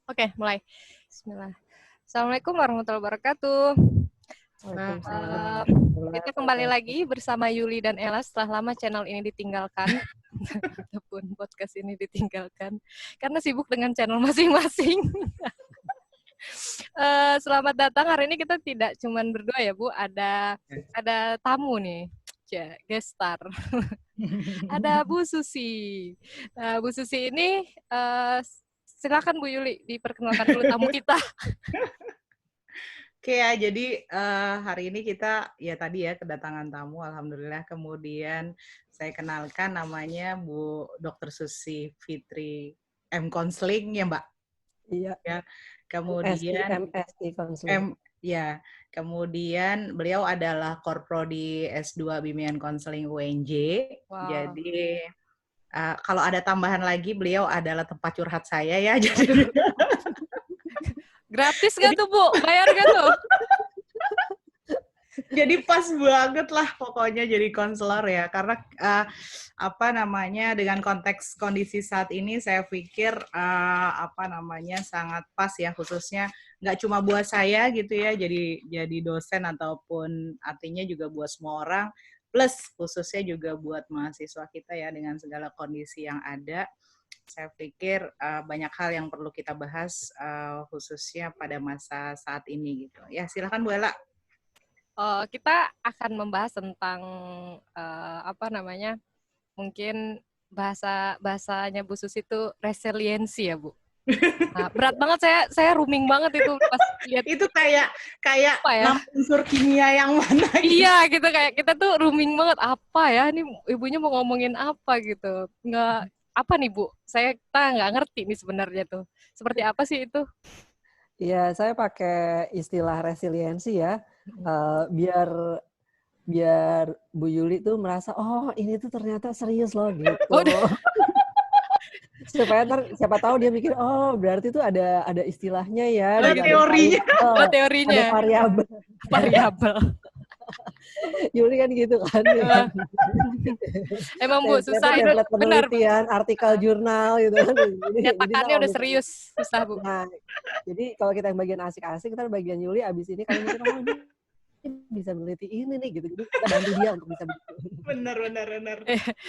Oke, mulai. Bismillah. Assalamualaikum warahmatullahi wabarakatuh. Kita kembali lagi bersama Yuli dan Ella setelah lama channel ini ditinggalkan ataupun podcast ini ditinggalkan karena sibuk dengan channel masing-masing. Selamat datang. Hari ini kita tidak cuma berdua ya, Bu. Ada tamu nih. Guest star. Ada Bu Susi. Nah, Bu Susi ini silakan Bu Yuli diperkenalkan dulu tamu kita. Oke ya, jadi hari ini kita ya tadi ya kedatangan tamu, alhamdulillah. Kemudian saya kenalkan namanya Bu Dr. Susi Fitri M. Konseling ya Mbak. Iya. Ya. Kemudian MSI Konseling. Kemudian beliau adalah Korprodi S2 Bimbingan Konseling UNJ. Wow. Jadi kalau ada tambahan lagi, beliau adalah tempat curhat saya ya. Jadi gratis nggak tuh Bu? Bayar nggak tuh? Jadi pas banget lah pokoknya jadi konselor ya. Karena dengan konteks kondisi saat ini saya pikir sangat pas ya, khususnya nggak cuma buat saya gitu ya, jadi dosen ataupun artinya juga buat semua orang, plus khususnya juga buat mahasiswa kita ya dengan segala kondisi yang ada. Saya pikir banyak hal yang perlu kita bahas khususnya pada masa saat ini gitu. Ya, silakan Bu Ella. Kita akan membahas tentang mungkin bahasanya Bu Susi itu resiliensi ya Bu. Nah, berat banget, saya rooming banget itu pas lihat. Itu kayak ya? Unsur kimia yang mana gitu. Iya gitu, kayak kita tuh rooming banget, apa ya ini ibunya mau ngomongin apa gitu. Nggak apa nih Bu, kita nggak ngerti nih sebenarnya tuh. Seperti apa sih itu? Iya, saya pakai istilah resiliensi ya, biar Bu Yuli tuh merasa, oh ini tuh ternyata serius loh gitu. Supaya siapa tahu dia mikir, oh berarti tuh ada istilahnya ya. Ada teorinya. Teorinya. Ada variabel. Yuli kan gitu kan. Emang Bu, susah itu. Penelitian, artikel jurnal gitu kan. Nyatakannya udah serius, susah Bu. Nah, jadi kalau kita yang bagian asik-asik, kita bagian Yuli abis ini kalau mikir, oh ini bisa meneliti ini nih gitu. Jadi kita bantu dia untuk bisa begitu. Benar.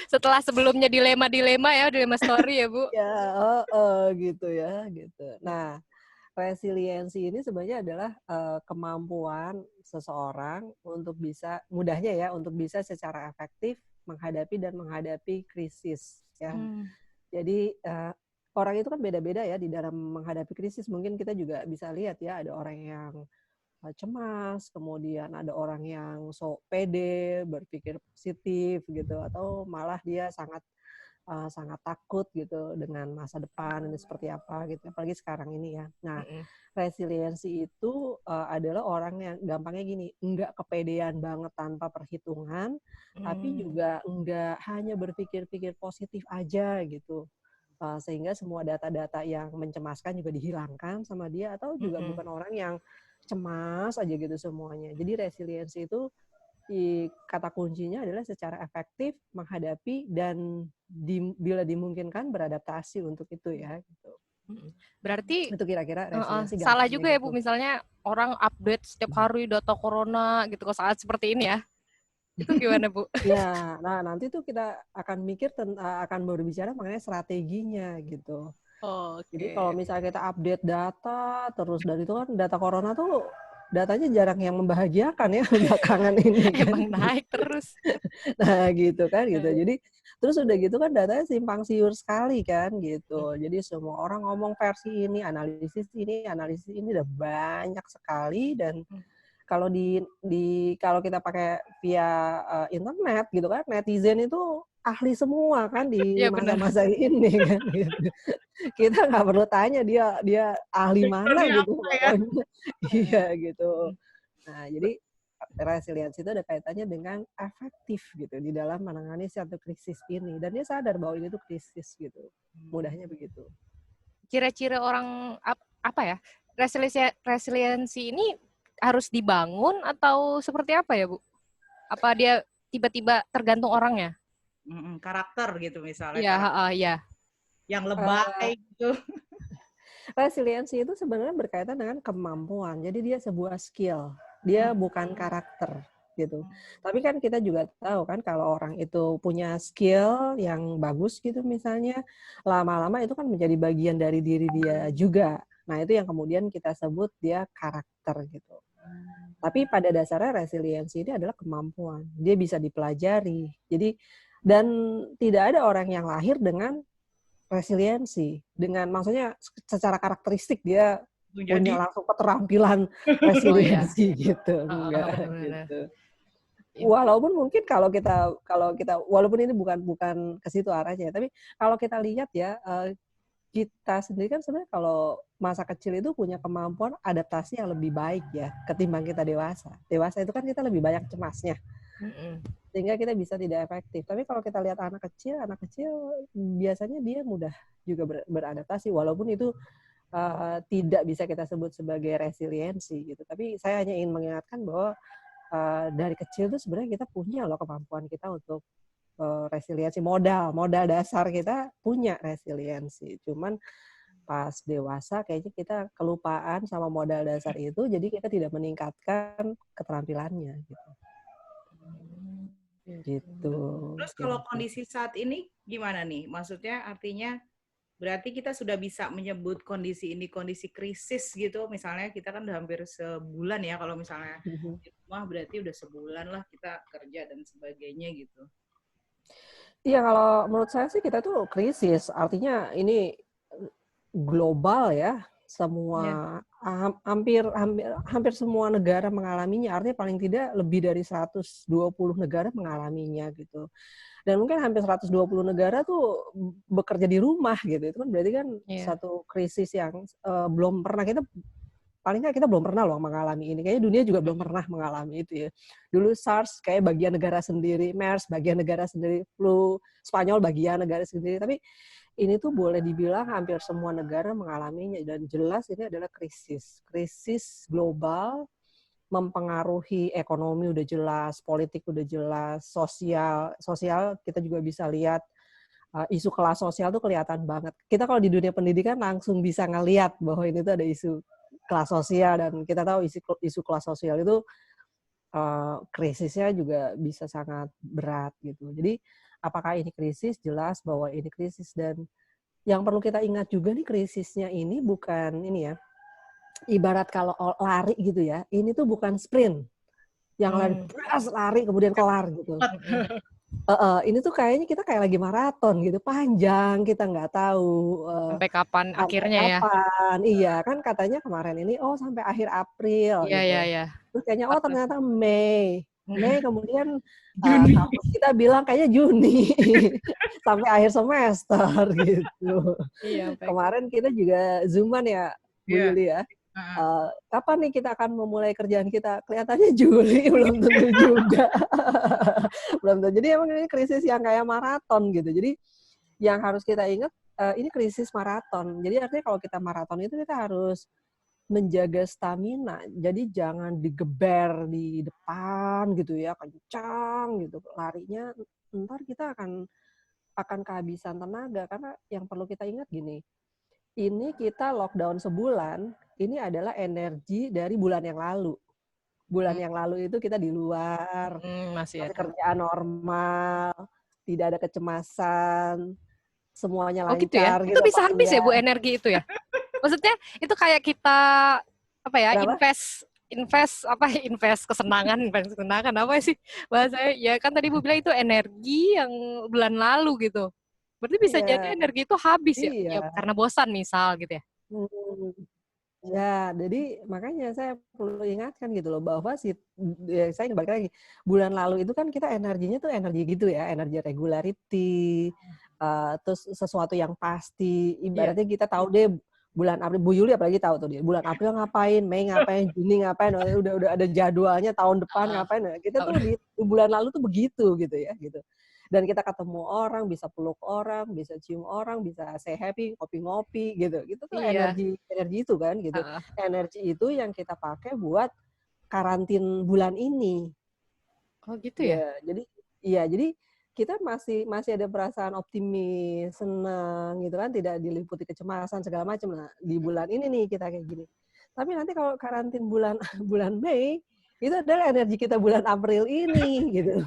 Setelah sebelumnya dilema story ya Bu. Ya, gitu ya, gitu. Nah, resiliensi ini sebenarnya adalah kemampuan seseorang untuk bisa, mudahnya ya, untuk bisa secara efektif menghadapi krisis ya. Jadi orang itu kan beda-beda ya di dalam menghadapi krisis. Mungkin kita juga bisa lihat ya, ada orang yang cemas, kemudian ada orang yang sok pede, berpikir positif gitu, atau malah dia sangat takut gitu dengan masa depan ini seperti apa gitu, apalagi sekarang ini ya. Nah, resiliensi itu adalah orang yang gampangnya gini, enggak kepedean banget tanpa perhitungan, tapi juga enggak hanya berpikir-pikir positif aja gitu. Sehingga semua data-data yang mencemaskan juga dihilangkan sama dia, atau juga bukan orang yang cemas aja gitu semuanya. Jadi resiliensi itu kata kuncinya adalah secara efektif menghadapi dan bila dimungkinkan beradaptasi untuk itu ya gitu. Berarti itu kira-kira resiliensi salah juga ya gitu. Bu, misalnya orang update setiap hari data corona gitu kalau saat seperti ini ya. Itu gimana Bu? Ya, nah nanti tuh kita akan akan berbicara mengenai strateginya gitu. Jadi kalau misalnya kita update data terus, dan itu kan data corona tuh datanya jarang yang membahagiakan ya belakangan ini kan. Emang naik terus. Nah gitu kan gitu. Jadi terus udah gitu kan datanya simpang siur sekali kan gitu. Jadi semua orang ngomong versi ini, analisis ini udah banyak sekali. Dan kalau kalau kita pakai via internet gitu kan, netizen itu ahli semua kan di masa-masa ini kan gitu. Kita nggak perlu tanya dia ahli mana gitu pokoknya. Iya gitu. Nah, jadi resiliensi itu ada kaitannya dengan efektif gitu di dalam menangani suatu krisis ini, dan dia sadar bahwa ini tuh krisis gitu. Mudahnya begitu. Ciri-ciri orang apa ya? Resiliensi ini harus dibangun atau seperti apa ya, Bu? Apa dia tiba-tiba tergantung orangnya? Karakter gitu misalnya. Iya, iya. Yang lebay gitu. resiliensi itu sebenarnya berkaitan dengan kemampuan. Jadi dia sebuah skill, dia bukan karakter gitu. Tapi kan kita juga tahu kan kalau orang itu punya skill yang bagus gitu misalnya, lama-lama itu kan menjadi bagian dari diri dia juga. Nah, itu yang kemudian kita sebut dia karakter gitu. Tapi pada dasarnya resiliensi ini adalah kemampuan. Dia bisa dipelajari. Jadi dan tidak ada orang yang lahir dengan resiliensi. Dengan maksudnya secara karakteristik dia punya langsung keterampilan resiliensi gitu. Enggak gitu. Walaupun mungkin kalau kita walaupun ini bukan ke situ arahnya, tapi kalau kita lihat ya kita sendiri kan sebenarnya kalau masa kecil itu punya kemampuan adaptasi yang lebih baik ya ketimbang kita dewasa. Dewasa itu kan kita lebih banyak cemasnya. Sehingga kita bisa tidak efektif. Tapi kalau kita lihat anak kecil biasanya dia mudah juga beradaptasi walaupun itu tidak bisa kita sebut sebagai resiliensi gitu. Tapi saya hanya ingin mengingatkan bahwa dari kecil tuh sebenarnya kita punya loh kemampuan kita untuk resiliensi, modal dasar kita punya resiliensi. Cuman pas dewasa kayaknya kita kelupaan sama modal dasar itu, jadi kita tidak meningkatkan keterampilannya gitu. Gitu. Terus kalau kondisi saat ini gimana nih? Maksudnya artinya berarti kita sudah bisa menyebut kondisi ini kondisi krisis gitu. Misalnya kita kan udah hampir sebulan ya kalau misalnya di rumah berarti udah sebulan lah kita kerja dan sebagainya gitu. Iya, kalau menurut saya sih kita tuh krisis. Artinya ini global ya. Semua hampir semua negara mengalaminya. Artinya paling tidak lebih dari 120 negara mengalaminya gitu. Dan mungkin hampir 120 negara tuh bekerja di rumah gitu. Itu kan berarti kan satu krisis yang belum pernah paling nggak kita belum pernah loh mengalami ini. Kayaknya dunia juga belum pernah mengalami itu ya. Dulu SARS kayak bagian negara sendiri, MERS bagian negara sendiri, flu Spanyol bagian negara sendiri. Tapi ini tuh boleh dibilang hampir semua negara mengalaminya. Dan jelas ini adalah krisis. Krisis global mempengaruhi ekonomi udah jelas, politik udah jelas, sosial kita juga bisa lihat isu kelas sosial tuh kelihatan banget. Kita kalau di dunia pendidikan langsung bisa ngelihat bahwa ini tuh ada isu kelas sosial dan kita tahu isu kelas sosial itu krisisnya juga bisa sangat berat gitu. Jadi apakah ini krisis? Jelas bahwa ini krisis dan yang perlu kita ingat juga nih krisisnya ini bukan ini ya. Ibarat kalau lari gitu ya, ini tuh bukan sprint. Yang lari kemudian kelar gitu. Ini tuh kayaknya kita kayak lagi maraton gitu, panjang, kita nggak tahu sampai kapan akhirnya ya. Iya, kan katanya kemarin ini sampai akhir April gitu. Iya. Terus kayaknya ternyata Mei kemudian kampus kita bilang kayaknya Juni sampai akhir semester gitu. Iya, kemarin kita juga Zooman ya, Bu Yuli ya. Kapan nih kita akan memulai kerjaan kita? Kelihatannya Juli, belum tentu juga. Belum tentu. Jadi emang ini krisis yang kayak maraton gitu. Jadi yang harus kita ingat, ini krisis maraton. Jadi artinya kalau kita maraton itu kita harus menjaga stamina. Jadi jangan digeber di depan gitu ya, kencang gitu. Larinya ntar kita akan kehabisan tenaga. Karena yang perlu kita ingat gini, ini kita lockdown sebulan, ini adalah energi dari bulan yang lalu. Bulan yang lalu itu kita di luar, masih kerjaan normal, tidak ada kecemasan, semuanya lancar. Gitu ya? Itu bisa habis ya Bu energi itu ya? Maksudnya itu kayak kita invest kesenangan apa sih bahasanya? Ya kan tadi Bu bilang itu energi yang bulan lalu gitu. Berarti bisa jadi energi itu habis ya karena bosan misal gitu ya? Ya, jadi makanya saya perlu ingatkan gitu loh bahwa saya balik lagi bulan lalu itu kan kita energinya tuh energi gitu ya, energi regularity, terus sesuatu yang pasti. Ibaratnya kita tahu deh bulan April, Bu Yuli apalagi tahu tuh dia bulan April ngapain, Mei ngapain, Juni ngapain, udah ada jadwalnya tahun depan ngapain. Kita tuh di bulan lalu tuh begitu gitu ya gitu. Dan kita ketemu orang, bisa peluk orang, bisa cium orang, bisa say happy, ngopi-ngopi gitu. Itu tuh energi itu kan gitu. Energi itu yang kita pakai buat karantin bulan ini. Oh gitu ya? Jadi kita masih ada perasaan optimis, senang gitu kan, tidak diliputi kecemasan segala macam. Nah, di bulan ini nih kita kayak gini. Tapi nanti kalau karantin bulan bulan Mei, itu adalah energi kita bulan April ini gitu.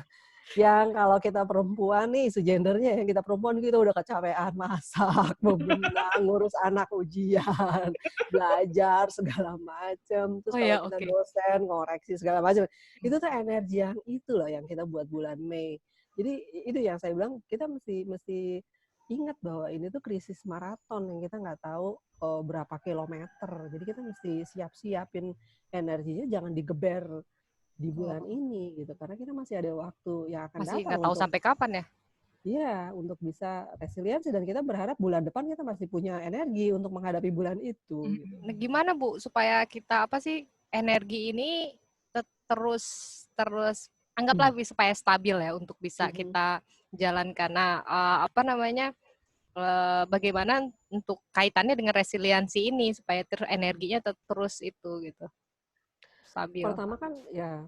Yang kalau kita perempuan nih, gendernya yang kita perempuan kita udah kecapean masak, bebenah, ngurus anak ujian, belajar segala macam. Terus Oh kalau ya, kita oke. dosen, ngoreksi segala macam. Itu tuh energi yang itu loh yang kita buat bulan Mei. Jadi itu yang saya bilang kita mesti ingat bahwa ini tuh krisis maraton yang kita nggak tahu berapa kilometer. Jadi kita mesti siapin energinya, jangan digeber di bulan ini gitu, karena kita masih ada waktu yang akan Masih datang nggak tahu untuk sampai kapan ya. untuk bisa resiliensi, dan kita berharap bulan depan kita masih punya energi untuk menghadapi bulan itu gitu. Nah, gimana Bu supaya kita energi ini terus terus anggaplah supaya stabil ya untuk bisa kita jalankan. Nah, bagaimana untuk kaitannya dengan resiliensi ini supaya energinya terus itu gitu stabil.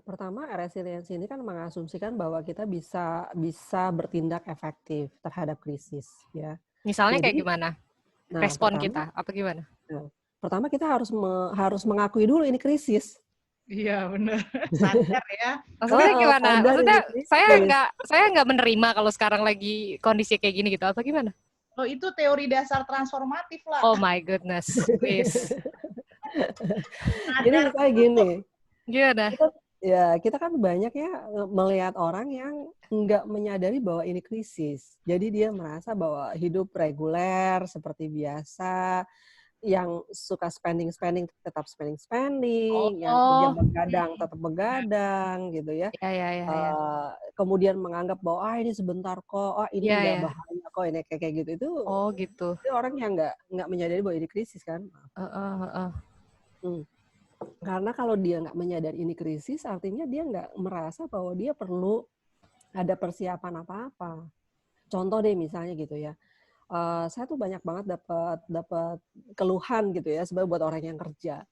Pertama resiliensi ini kan mengasumsikan bahwa kita bisa bertindak efektif terhadap krisis ya. Misalnya Jadi, kayak gimana? Respon kita apa gimana? Pertama kita harus mengakui dulu ini krisis. Iya benar, sadar ya. Maksudnya gimana? Maksudnya saya nggak menerima kalau sekarang lagi kondisi kayak gini gitu. Apa gimana? Oh itu teori dasar transformatif lah. Oh my goodness, please. Jadi misalnya gini. Gimana? Kita kan banyak ya melihat orang yang nggak menyadari bahwa ini krisis. Jadi dia merasa bahwa hidup reguler seperti biasa, yang suka spending tetap spending, yang kerja begadang tetap begadang gitu ya. Kemudian menganggap bahwa ini sebentar kok, ini nggak bahaya kok, ini kayak gitu. Itu orang yang nggak menyadari bahwa ini krisis kan. Karena kalau dia nggak menyadari ini krisis, artinya dia nggak merasa bahwa dia perlu ada persiapan apa-apa. Contoh deh misalnya gitu ya, saya tuh banyak banget dapat keluhan gitu ya, sebenarnya buat orang yang kerja.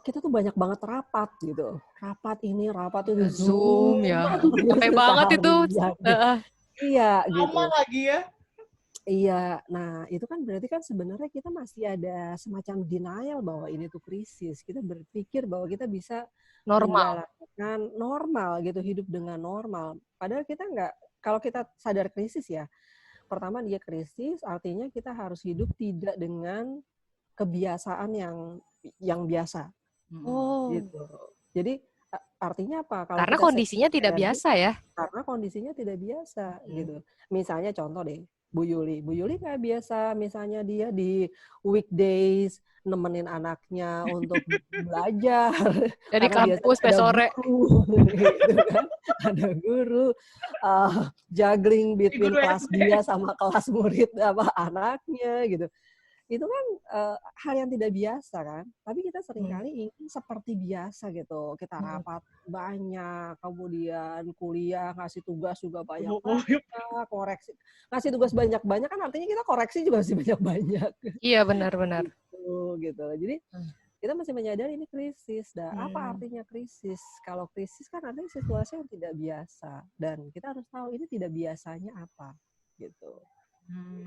Kita tuh banyak banget rapat gitu, rapat itu Zoom ya, capek banget itu. Iya gitu. Lama lagi ya. Iya, nah itu kan berarti kan sebenarnya kita masih ada semacam denial bahwa ini tuh krisis. Kita berpikir bahwa kita bisa menjalankan normal gitu, hidup dengan normal. Padahal kita nggak, kalau kita sadar krisis ya, pertama dia krisis, artinya kita harus hidup tidak dengan kebiasaan yang biasa. Gitu. Jadi artinya apa? Karena kondisinya tidak biasa ya. Karena kondisinya tidak biasa gitu. Misalnya contoh deh, Bu Yuli nggak biasa misalnya dia di weekdays nemenin anaknya untuk belajar. Dari kampus sampai sore. Gitu kan? Ada guru juggling between kelas dia sama kelas murid anaknya gitu. Itu kan hal yang tidak biasa kan, tapi kita seringkali ingin seperti biasa gitu. Kita rapat banyak, kemudian kuliah, ngasih tugas juga banyak-banyak, koreksi. Ngasih tugas banyak-banyak kan artinya kita koreksi juga masih banyak-banyak. Iya, benar-benar. Gitu. Jadi kita masih menyadari ini krisis. Apa artinya krisis? Kalau krisis kan artinya situasi yang tidak biasa. Dan kita harus tahu ini tidak biasanya apa. Gitu.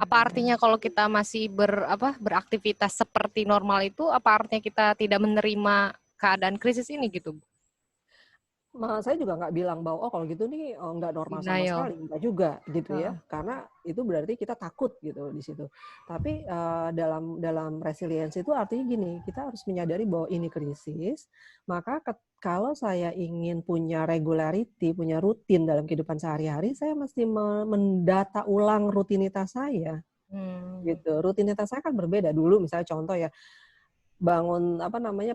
Apa artinya kalau kita masih beraktivitas seperti normal itu, apa artinya kita tidak menerima keadaan krisis ini gitu? Saya juga nggak bilang bahwa kalau gitu nih nggak normal sama sekali, nggak juga gitu ya, karena itu berarti kita takut gitu di situ. Tapi dalam resiliensi itu artinya gini, kita harus menyadari bahwa ini krisis, maka kalau saya ingin punya regularity, punya rutin dalam kehidupan sehari-hari, saya mesti mendata ulang rutinitas saya. Gitu. Rutinitas saya kan berbeda. Dulu misalnya contoh ya, bangun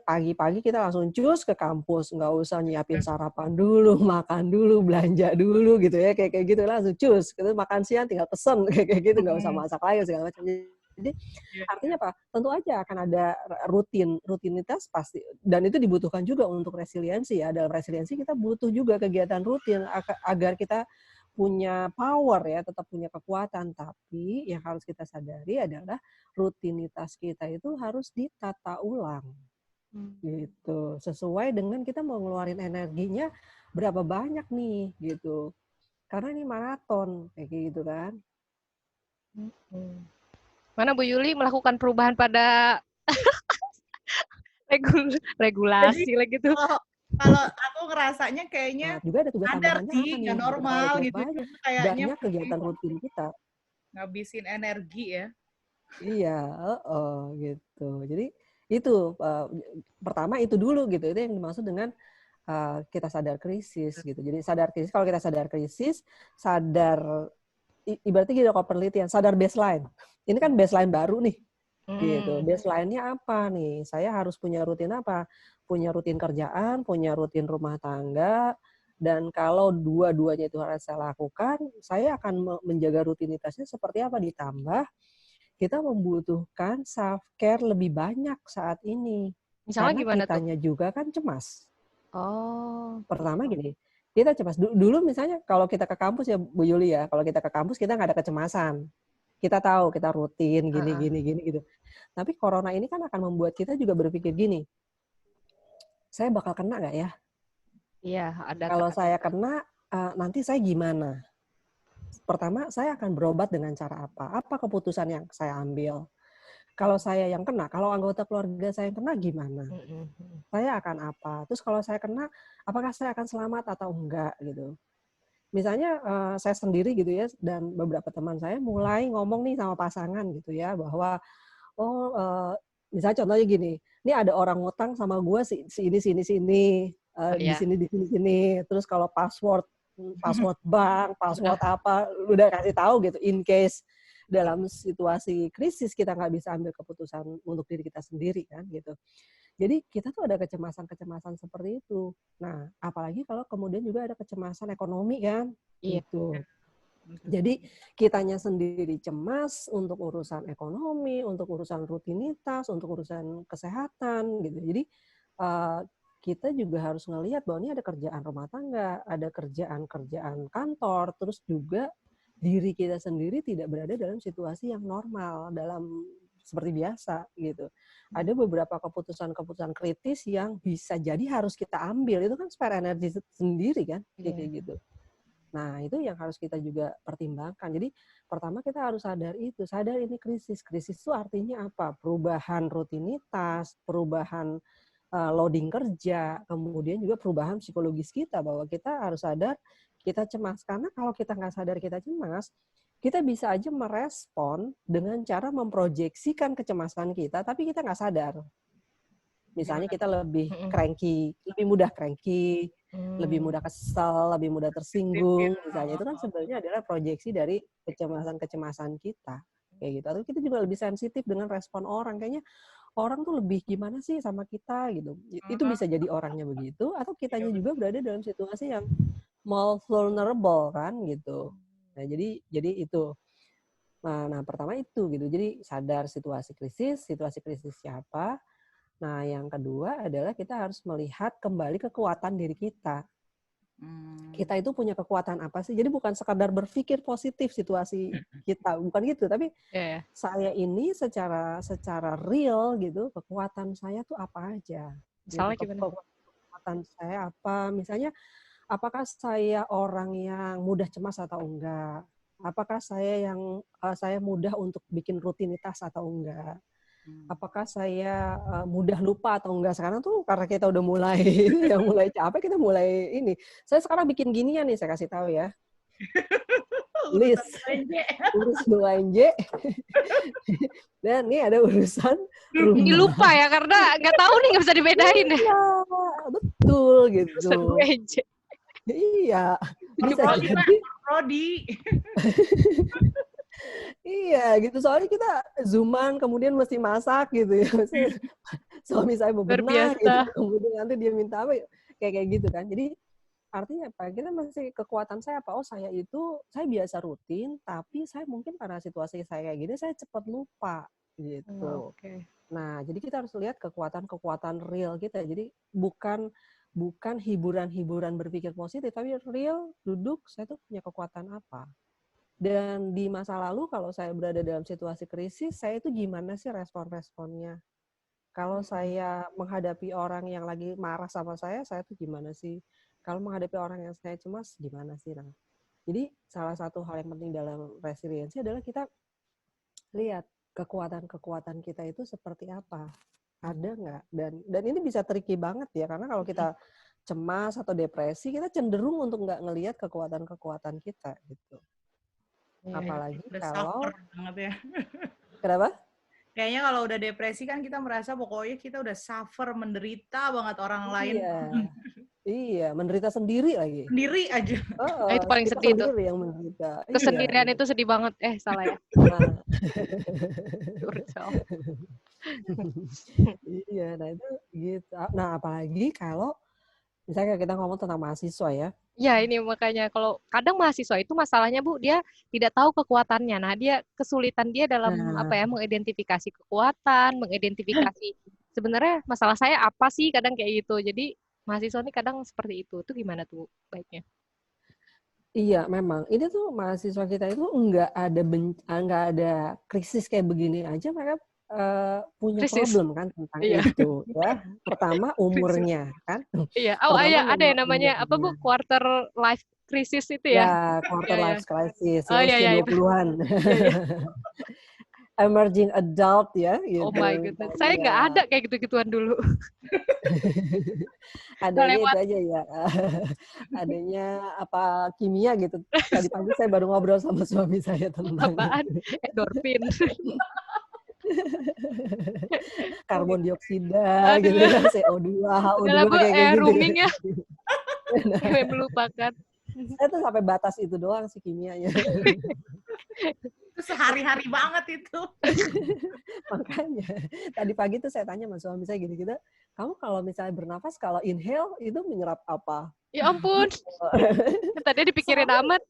pagi-pagi kita langsung cus ke kampus, nggak usah nyiapin sarapan dulu, makan dulu, belanja dulu gitu ya, kayak gitu langsung cus, gitu, makan siang tinggal pesen kayak gitu, nggak usah masak lagi segala macam. Jadi artinya apa? Tentu aja akan ada rutinitas pasti, dan itu dibutuhkan juga untuk resiliensi ya. Dalam resiliensi kita butuh juga kegiatan rutin agar kita punya power ya, tetap punya kekuatan. Tapi yang harus kita sadari adalah rutinitas kita itu harus ditata ulang. Gitu. Sesuai dengan kita mau ngeluarin energinya berapa banyak nih gitu. Karena ini maraton kayak gitu kan. Mana Bu Yuli melakukan perubahan pada regulasi Jadi lah gitu. kalau aku ngerasanya kayaknya Nah, juga ada tugas sadar tambahannya apa sih, nih? nggak Gitu. Kalau normal lihat gitu. banyak, Cuma kayaknya banyak kegiatan rutin kita. ngabisin energi ya. Iya, gitu. Jadi itu pertama itu dulu gitu. Itu yang dimaksud dengan kita sadar krisis gitu. Jadi sadar krisis, kalau kita sadar krisis, sadar ibaratnya gitu kalau penelitian, sadar baseline. Ini kan baseline baru nih. Gitu. Baseline-nya apa nih? Saya harus punya rutin apa? Punya rutin kerjaan, punya rutin rumah tangga, dan kalau dua-duanya itu harus saya lakukan, saya akan menjaga rutinitasnya seperti apa, ditambah kita membutuhkan self-care lebih banyak saat ini. Misalnya Karena gimana tuh? kitanya juga kan cemas. Oh. Pertama gini, kita cemas. Dulu misalnya kalau kita ke kampus ya Bu Yuli ya, kalau kita ke kampus kita nggak ada kecemasan. Kita tahu, kita rutin, gini gitu. Tapi corona ini kan akan membuat kita juga berpikir gini, saya bakal kena nggak ya? Iya, ada. Kalau saya kena, nanti saya gimana? Pertama, saya akan berobat dengan cara apa? Apa keputusan yang saya ambil? Kalau saya yang kena, kalau anggota keluarga saya yang kena gimana? Saya akan apa? Terus kalau saya kena, apakah saya akan selamat atau enggak gitu? Misalnya saya sendiri gitu ya, dan beberapa teman saya mulai ngomong nih sama pasangan gitu ya, bahwa misalnya contohnya gini, ini ada orang ngutang sama gue si ini, di sini, terus kalau password bank, password apa, udah kasih tahu gitu, in case dalam situasi krisis kita nggak bisa ambil keputusan untuk diri kita sendiri kan gitu. Jadi kita tuh ada kecemasan-kecemasan seperti itu. Nah, apalagi kalau kemudian juga ada kecemasan ekonomi kan, gitu. Jadi kitanya sendiri cemas untuk urusan ekonomi, untuk urusan rutinitas, untuk urusan kesehatan gitu. Jadi kita juga harus ngelihat bahwa ini ada kerjaan rumah tangga, ada kerjaan kantor, terus juga diri kita sendiri tidak berada dalam situasi yang normal, dalam seperti biasa gitu. Ada beberapa keputusan-keputusan kritis yang bisa jadi harus kita ambil. Itu kan spare energi sendiri kan, kayak gitu. Nah, itu yang harus kita juga pertimbangkan. Jadi, pertama kita harus sadar itu. Sadar ini krisis. Krisis itu artinya apa? Perubahan rutinitas, perubahan loading kerja, kemudian juga perubahan psikologis kita, bahwa kita harus sadar kita cemas. Karena kalau kita nggak sadar kita cemas, kita bisa aja merespon dengan cara memproyeksikan kecemasan kita, tapi kita nggak sadar. Misalnya kita lebih cranky, lebih mudah cranky, lebih mudah kesal, lebih mudah tersinggung, misalnya. Itu kan sebenarnya adalah proyeksi dari kecemasan-kecemasan kita. Kayak gitu. Atau kita juga lebih sensitif dengan respon orang. Kayaknya orang tuh lebih gimana sih sama kita gitu. Itu bisa jadi orangnya begitu, atau kitanya juga berada dalam situasi yang more vulnerable kan gitu. Nah, jadi itu. Nah, pertama itu gitu. Jadi sadar situasi krisis siapa. Nah, yang kedua adalah kita harus melihat kembali kekuatan diri kita. Kita itu punya kekuatan apa sih? Jadi bukan sekadar berpikir positif situasi kita, bukan gitu. Tapi saya ini secara real gitu, kekuatan saya tuh apa aja? Gitu. Kekuatan saya apa? Misalnya, apakah saya orang yang mudah cemas atau enggak? Apakah saya mudah untuk bikin rutinitas atau enggak? Apakah saya mudah lupa atau enggak? Sekarang tuh karena kita udah mulai mulai capek, kita mulai ini. Saya sekarang bikin ginian nih, saya kasih tahu ya. List urus belanja. Dan ini ada urusan rumah. Ini lupa ya, karena nggak tahu nih, nggak bisa dibedain. Iya, betul gitu. Iya, bisa jadi. Iya gitu, soalnya kita zooman kemudian mesti masak gitu ya. Suami saya bebenah gitu, kemudian nanti dia minta apa, kayak gitu kan. Jadi artinya apa? Kita masih kekuatan saya apa? Oh, saya biasa rutin, tapi saya mungkin karena situasi saya kayak gini, saya cepat lupa gitu. Nah, jadi kita harus lihat kekuatan real kita. Jadi bukan hiburan-hiburan berpikir positif, tapi real duduk, saya tuh punya kekuatan apa. Dan di masa lalu kalau saya berada dalam situasi krisis, saya itu gimana sih respon-responnya? Kalau saya menghadapi orang yang lagi marah sama saya tuh gimana sih? Kalau menghadapi orang yang saya cemas, gimana sih? Nah, Jadi salah satu hal yang penting dalam resiliensi adalah kita lihat kekuatan-kekuatan kita itu seperti apa, ada nggak? Dan ini bisa tricky banget ya, karena kalau kita cemas atau depresi, kita cenderung untuk nggak ngelihat kekuatan-kekuatan kita gitu. Apalagi udah kalau suffer banget ya. kenapa? Kayaknya kalau udah depresi kan kita merasa pokoknya kita udah suffer, menderita banget orang lain. Iya, menderita sendiri lagi. Sendiri aja. Nah, itu paling sedih tuh. Sendiri yang menderita. Kesendirian Iya. itu sedih banget. Salah ya. Iya, nah itu gitu. Nah, apalagi kalau misalnya kita ngomong tentang mahasiswa ya. Ya, ini makanya kalau kadang mahasiswa itu masalahnya Bu, dia tidak tahu kekuatannya. Nah, kesulitan dia dalam mengidentifikasi kekuatan, mengidentifikasi sebenarnya masalah saya apa sih, kadang kayak gitu. Jadi mahasiswa ini kadang seperti itu. Itu gimana tuh baiknya? Iya, memang. Ini tuh mahasiswa kita itu nggak ada krisis kayak begini aja, mereka punya problem kan tentang itu ya. Pertama umurnya kan. Iya. Ada yang namanya apa Bu? Quarter life crisis itu ya? Ya, quarter life crisis. Usia 20-an. Emerging adult ya gitu. Oh my goodness. Saya nggak ada kayak gitu-gituan dulu. Adanya itu aja ya. Adanya apa kimia gitu. Tadi pagi saya baru ngobrol sama suami saya tentang apaan? Endorfin. Karbon dioksida gitu ya, CO2, O2 kayak gitu. Rooming-nya. Saya melupakan. Saya tuh sampai batas itu doang sih kimianya. Itu sehari-hari banget itu. Makanya tadi pagi tuh saya tanya sama suami saya gini, kamu kalau misalnya bernafas, kalau inhale itu menyerap apa? Ya ampun. Tadi dipikirin amat.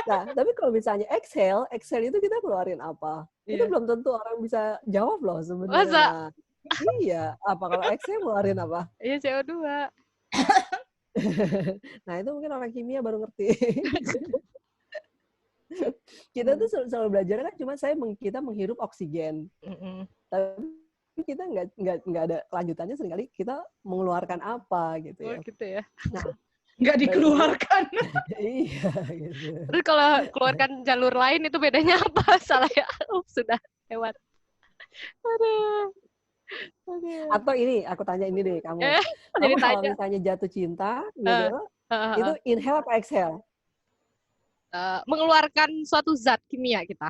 Nah, tapi kalau misalnya exhale itu kita keluarin apa? Itu belum tentu orang bisa jawab loh sebenarnya. Iya, apa kalau exhale keluarin apa? Iya, CO2. Nah, itu mungkin orang kimia baru ngerti. Kita tuh selalu belajar kan, cuma kita menghirup oksigen. Tapi kita nggak ada kelanjutannya, seringkali kita mengeluarkan apa gitu ya. Oh, gitu ya. Nah, nggak dikeluarkan. Iya gitu. Terus kalau keluarkan jalur lain itu bedanya apa? Salah ya? Sudah lewat. Aduh. Atau ini, aku tanya ini deh, kamu kalau misalnya jatuh cinta gitu, itu inhale apa exhale? Mengeluarkan suatu zat kimia kita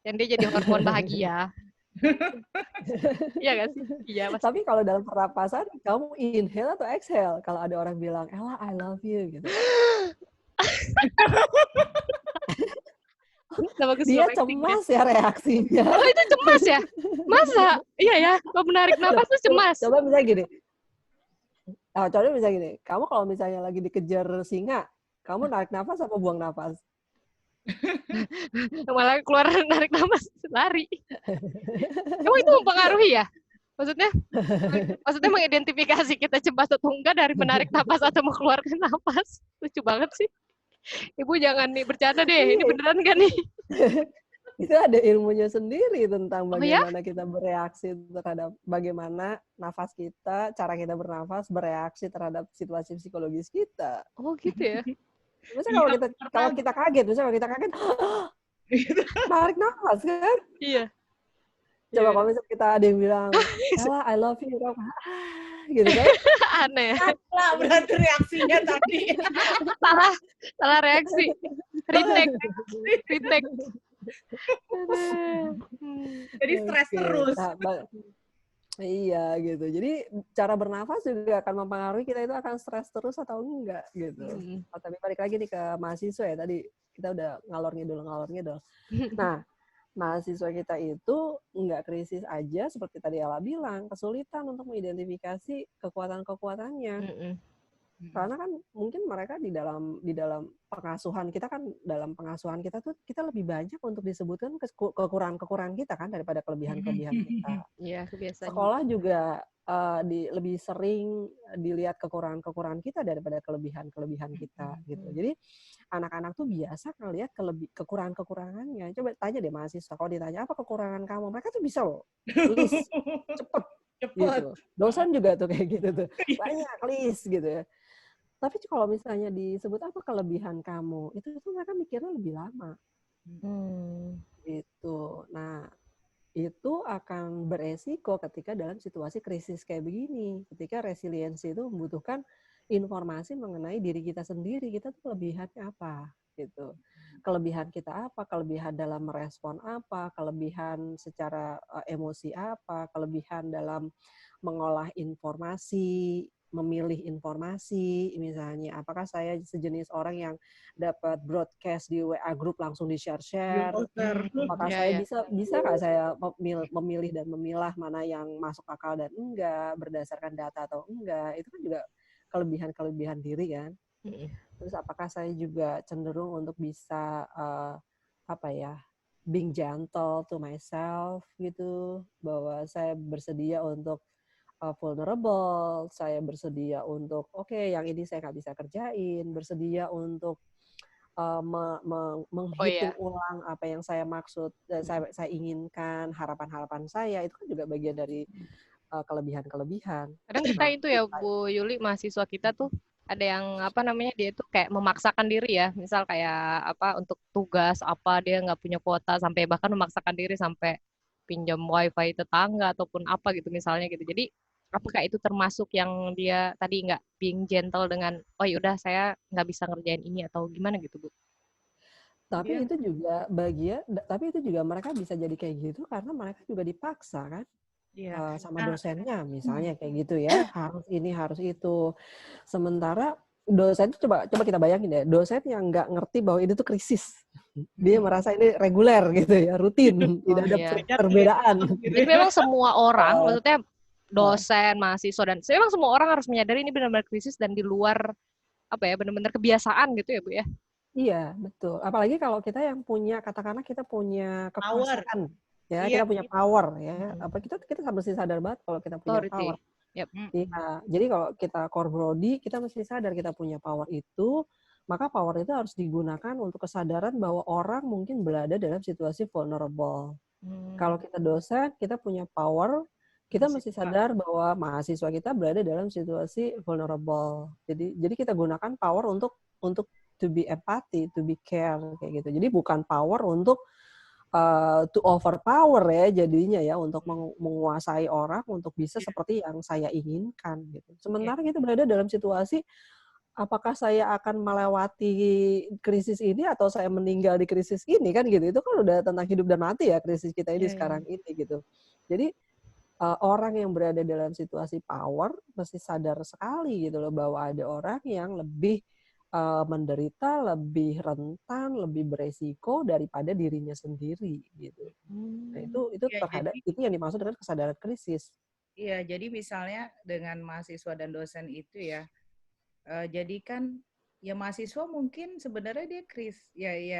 yang dia jadi hormon bahagia. Iya nggak sih? Iya. Tapi kalau dalam pernapasan, kamu inhale atau exhale? Kalau ada orang bilang, Ella, I love you, gitu. Dia cemas ya reaksinya. Oh, itu cemas ya? Masa? Iya ya, kalau menarik nafas tuh cemas. Coba misalnya gini. Contohnya misalnya gini, kamu kalau misalnya lagi dikejar singa, kamu narik nafas apa buang nafas? Malah keluar narik nafas, lari. Emang itu mempengaruhi ya? Maksudnya mengidentifikasi kita cemas atau enggak dari menarik nafas atau mengeluarkan nafas. Lucu banget sih. Ibu jangan nih bercanda deh, ini beneran kan nih? Itu ada ilmunya sendiri tentang bagaimana kita bereaksi terhadap bagaimana nafas kita, cara kita bernafas bereaksi terhadap situasi psikologis kita. Oh gitu ya? Misalnya kalau kita kaget, narik nafas kan? Iya. Coba kalau misalnya kita ada yang bilang, Ella, I love you, gitu kan? Aneh. Salah berarti reaksinya tadi. Salah reaksi. Retake. Jadi stres terus. Iya gitu. Jadi cara bernafas juga akan mempengaruhi kita itu akan stres terus atau enggak gitu. Tapi balik lagi nih ke mahasiswa ya, tadi kita udah ngalor ngidul. Nah, mahasiswa kita itu nggak krisis aja seperti tadi Ella bilang, kesulitan untuk mengidentifikasi kekuatan-kekuatannya. Karena kan mungkin mereka di dalam pengasuhan kita kan, dalam pengasuhan kita tuh kita lebih banyak untuk disebutkan kekurangan-kekurangan kita kan daripada kelebihan-kelebihan kita. Iya, kebiasaan. Sekolah juga lebih sering dilihat kekurangan-kekurangan kita daripada kelebihan-kelebihan kita gitu. Jadi anak-anak tuh biasa ngelihat kekurangan-kekurangannya. Coba tanya deh mahasiswa, kalau ditanya apa kekurangan kamu, mereka tuh bisa loh list cepet. Gitu. Dosen juga tuh kayak gitu tuh, banyak list gitu ya. Tapi kalau misalnya disebut apa kelebihan kamu, itu tuh mereka mikirnya lebih lama. Gitu. Nah, itu akan beresiko ketika dalam situasi krisis kayak begini. Ketika resiliensi itu membutuhkan informasi mengenai diri kita sendiri, kita tuh kelebihannya apa gitu. Kelebihan kita apa, kelebihan dalam merespon apa, kelebihan secara emosi apa, kelebihan dalam mengolah informasi, memilih informasi, misalnya apakah saya sejenis orang yang dapat broadcast di WA group langsung di-share, apakah saya bisa nggak saya memilih dan memilah mana yang masuk akal dan enggak, berdasarkan data atau enggak, itu kan juga kelebihan-kelebihan diri kan. Terus apakah saya juga cenderung untuk bisa being gentle to myself gitu, bahwa saya bersedia untuk vulnerable, saya bersedia untuk yang ini saya nggak bisa kerjain, bersedia untuk menghitung ulang apa yang saya maksud, saya inginkan, harapan-harapan saya, itu kan juga bagian dari kelebihan-kelebihan. Kadang kita itu ya Bu Yuli, mahasiswa kita tuh ada yang dia tuh kayak memaksakan diri ya, misal kayak untuk tugas dia nggak punya kuota, sampai bahkan memaksakan diri sampai pinjam wifi tetangga ataupun apa gitu misalnya gitu. Jadi apakah itu termasuk yang dia tadi nggak being gentle dengan yaudah saya nggak bisa ngerjain ini atau gimana gitu Bu? Tapi itu juga tapi itu juga mereka bisa jadi kayak gitu karena mereka juga dipaksa kan. Sama dosennya misalnya kayak gitu ya, harus ini harus itu. Sementara dosen itu coba kita bayangin ya, dosen yang nggak ngerti bahwa ini tuh krisis, dia merasa ini reguler gitu ya, rutin, tidak ada perbedaan. Jadi memang semua orang, maksudnya dosen, mahasiswa, dan memang semua orang harus menyadari ini benar-benar krisis dan di luar benar-benar kebiasaan gitu ya Bu ya. Iya betul, apalagi kalau kita yang punya, katakanlah kita punya kekuasaan. Ya, kita punya power ya. Apa kita mesti sadar banget kalau kita punya power. Iya, jadi kalau kita core body, kita mesti sadar kita punya power itu, maka power itu harus digunakan untuk kesadaran bahwa orang mungkin berada dalam situasi vulnerable. Kalau kita dosen, kita punya power, kita mesti sadar bahwa mahasiswa kita berada dalam situasi vulnerable. Jadi kita gunakan power untuk to be empathy, to be care kayak gitu. Jadi bukan power untuk to overpower ya jadinya ya, untuk menguasai orang untuk bisa seperti yang saya inginkan gitu. Sementara kita berada dalam situasi apakah saya akan melewati krisis ini atau saya meninggal di krisis ini kan gitu. Itu kan udah tentang hidup dan mati ya krisis kita ini sekarang ini gitu. Jadi orang yang berada dalam situasi power mesti sadar sekali gitu loh bahwa ada orang yang lebih menderita, lebih rentan, lebih beresiko daripada dirinya sendiri gitu. Nah, itu yang dimaksud dengan kesadaran krisis. Iya, jadi misalnya dengan mahasiswa dan dosen itu ya, jadi kan ya mahasiswa mungkin sebenarnya dia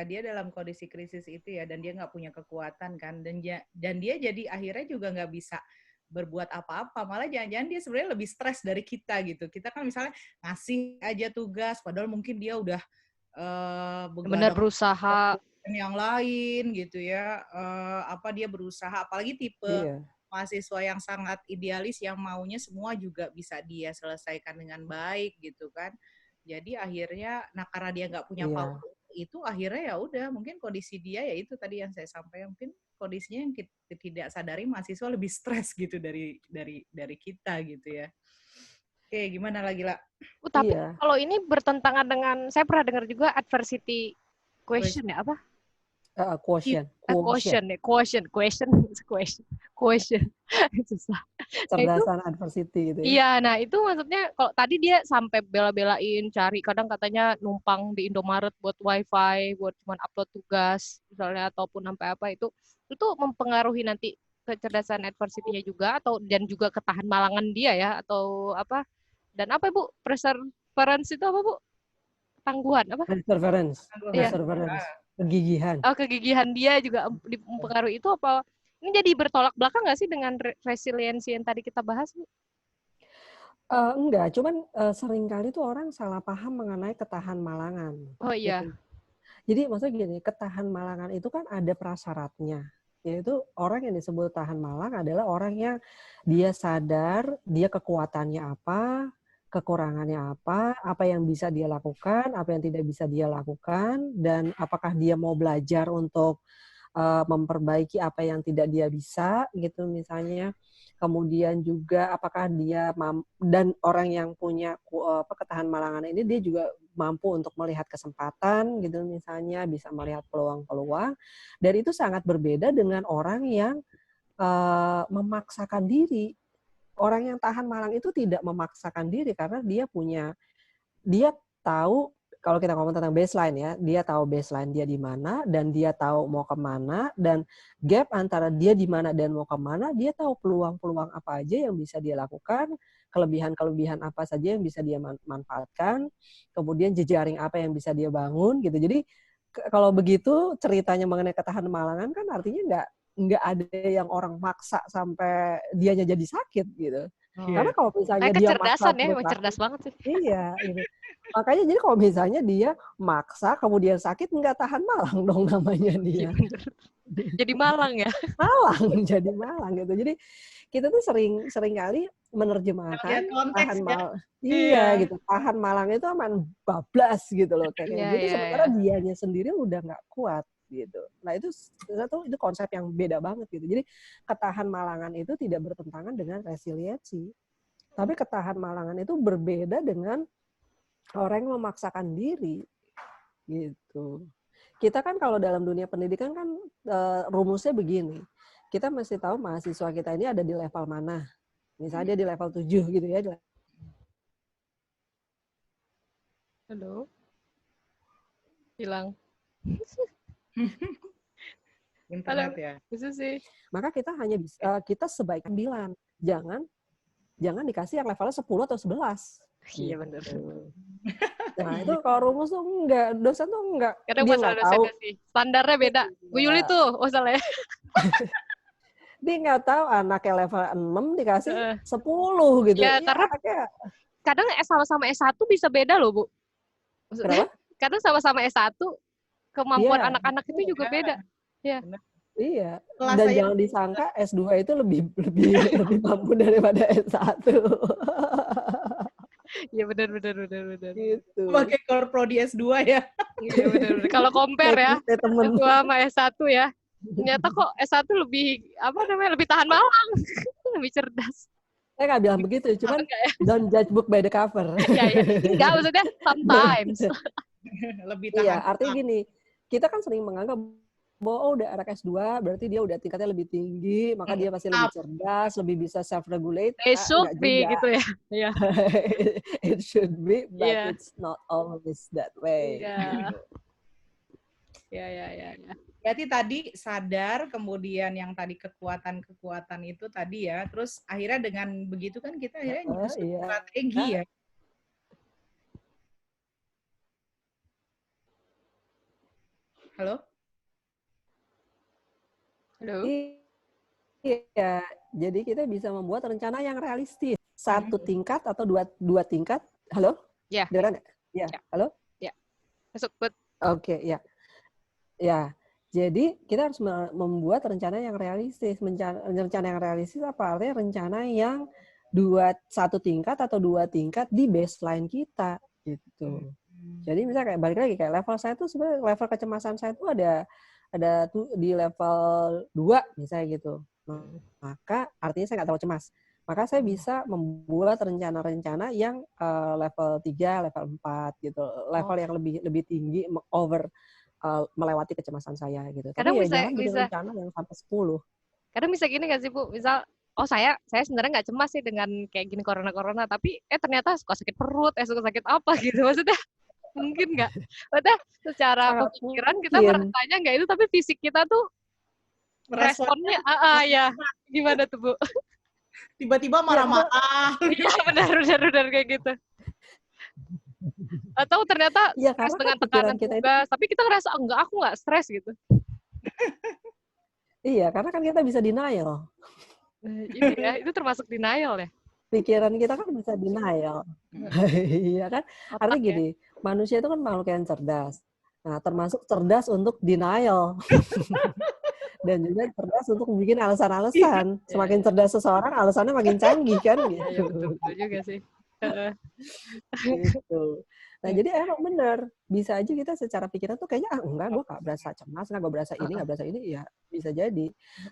dia dalam kondisi krisis itu ya, dan dia nggak punya kekuatan kan, dan dia jadi akhirnya juga nggak bisa berbuat apa-apa, malah jangan-jangan dia sebenarnya lebih stres dari kita gitu. Kita kan misalnya ngasih aja tugas, padahal mungkin dia udah benar berusaha yang lain gitu ya, dia berusaha, apalagi tipe mahasiswa yang sangat idealis yang maunya semua juga bisa dia selesaikan dengan baik gitu kan. Jadi akhirnya, karena dia nggak punya power itu, akhirnya ya udah mungkin kondisi dia ya itu tadi yang saya sampaikan, mungkin kondisinya yang kita tidak sadari mahasiswa lebih stres gitu dari kita gitu ya. Oke, gimana lagi lah? Tapi kalau ini bertentangan dengan, saya pernah dengar juga adversity question ya apa? Quotient. Susah. Cerdasan adversity gitu ya. Iya, nah itu maksudnya kalau tadi dia sampai bela-belain cari, kadang katanya numpang di Indomaret buat wifi, buat cuma upload tugas misalnya, ataupun sampai apa itu mempengaruhi nanti kecerdasan adversity-nya juga, dan juga ketahan malangan dia ya, atau apa? Dan apa Bu? Perseverance itu apa Bu? Ketangguhan apa? Perseverance. Kegigihan. Kegigihan dia juga mempengaruhi itu apa? Ini jadi bertolak belakang nggak sih dengan resiliensi yang tadi kita bahas, Bu? Enggak, cuman seringkali tuh orang salah paham mengenai ketahan malangan. Oh iya. Gitu. Jadi maksudnya gini, ketahan malangan itu kan ada prasyaratnya. Yaitu orang yang disebut tahan malang adalah orang yang dia sadar dia kekuatannya apa, kekurangannya apa yang bisa dia lakukan, apa yang tidak bisa dia lakukan, dan apakah dia mau belajar untuk memperbaiki apa yang tidak dia bisa gitu misalnya. Kemudian juga apakah dia dan orang yang punya ketahanan malangan ini dia juga mampu untuk melihat kesempatan gitu misalnya, bisa melihat peluang-peluang. Dan itu sangat berbeda dengan orang yang memaksakan diri. Orang yang tahan malang itu tidak memaksakan diri karena dia tahu, kalau kita ngomong tentang baseline ya, dia tahu baseline dia di mana dan dia tahu mau kemana, dan gap antara dia di mana dan mau kemana, dia tahu peluang-peluang apa aja yang bisa dia lakukan, kelebihan-kelebihan apa saja yang bisa dia manfaatkan, kemudian jejaring apa yang bisa dia bangun gitu. Jadi kalau begitu ceritanya mengenai ketahanan malangan kan artinya nggak ada yang orang maksa sampai dianya jadi sakit gitu. Karena kalau misalnya dia maksa kecerdasan ya, cerdas banget sih. Iya, gitu. Makanya jadi kalau misalnya dia maksa kemudian sakit, nggak tahan malang dong namanya dia. Jadi malang ya. Malang, jadi malang gitu. Jadi kita tuh sering kali menerjemahkan tahan malang. Iya gitu. Tahan malang itu aman bablas gitu loh kayak gitu. Sementara dianya sendiri udah nggak kuat gitu. Nah itu konsep yang beda banget gitu. Jadi ketahan malangan itu tidak bertentangan dengan resiliensi. Tapi ketahan malangan itu berbeda dengan orang yang memaksakan diri gitu. Kita kan kalau dalam dunia pendidikan kan rumusnya begini. Kita mesti tahu mahasiswa kita ini ada di level mana. Misalnya dia di level 7 gitu ya. Halo. Hilang. Internet ya. Bisa sih. Maka kita hanya bisa kita sebaiknya 9. Jangan dikasih yang levelnya 10 atau 11. Iya benar. Nah itu kalau rumus tuh enggak, dosen tuh enggak. Kadang masalah dosennya sih. Standarnya beda. Bu Yuli tuh masalahnya. Dia nggak tahu anaknya level 6 dikasih 10 gitu. Ya karena kadang sama-sama S1 bisa beda loh, Bu. Maksudnya, kadang sama-sama S1 kemampuan anak-anak itu juga beda. Ya. Iya. Dan jangan disangka S2 itu lebih mampu daripada S1. Iya benar. Gitu. Pakai core prodi S2 ya. Iya benar. Kalau compare ya, S2 sama S1 ya. Ternyata kok S1 lebih lebih tahan malang, lebih cerdas. Saya nggak bilang begitu, cuman don't judge book by the cover. Iya. Enggak, maksudnya sometimes. Lebih tahan. Iya, artinya gini, kita kan sering menganggap bahwa udah anak S2 berarti dia udah tingkatnya lebih tinggi, maka dia pasti lebih cerdas, lebih bisa self-regulate. It should be gitu ya. Yeah. It should be, but it's not always that way. Ya. Berarti tadi sadar, kemudian yang tadi kekuatan itu tadi ya, terus akhirnya dengan begitu kan kita akhirnya nyusun strategi ya. Halo? Iya, jadi kita bisa membuat rencana yang realistis. 1 tingkat atau dua tingkat. Halo? Ya. Dengar nggak? Ya. Halo? Ya. Masuk, Bet. Oke, ya. Ya, jadi kita harus membuat rencana yang realistis. Rencana yang realistis apa? Artinya rencana yang 1 tingkat atau 2 tingkat di baseline kita gitu. Jadi misalnya kayak balik lagi kayak level saya tuh sebenarnya level kecemasan saya tuh ada tuh di level 2 misalnya gitu. Maka artinya saya nggak terlalu cemas. Maka saya bisa membuat rencana-rencana yang level 3, level 4 gitu. Level yang lebih tinggi melewati kecemasan saya gitu. Kadang tapi jangan bikin rencana yang sampai 10. Kadang bisa gini nggak sih, Bu? Misal, saya sebenarnya nggak cemas sih dengan kayak gini corona, tapi ternyata suka sakit perut, suka sakit apa gitu. Maksudnya mungkin nggak? Maksudnya secara pemikiran kita merasanya nggak itu, tapi fisik kita tuh responnya, ya. Gimana tuh, Bu? Tiba-tiba marah-marah. Iya, benar kayak gitu. Atau ternyata stres dengan tekanan tugas, tapi kita ngerasa aku nggak stres gitu. Iya, karena kan kita bisa denial. Ini ya, itu termasuk denial ya? Pikiran kita kan bisa denial. Iya kan? Artinya gini, manusia itu kan makhluk yang cerdas. Nah, termasuk cerdas untuk denial. Dan juga cerdas untuk bikin alasan-alasan. Semakin cerdas seseorang, alasannya makin canggih kan? Gitu. Iya, betul juga sih. Gitu. Nah, jadi emang bener, bisa aja kita secara pikiran tuh kayaknya, enggak, gue gak berasa cemas, enggak gue berasa ini, gak berasa ini, ya bisa jadi.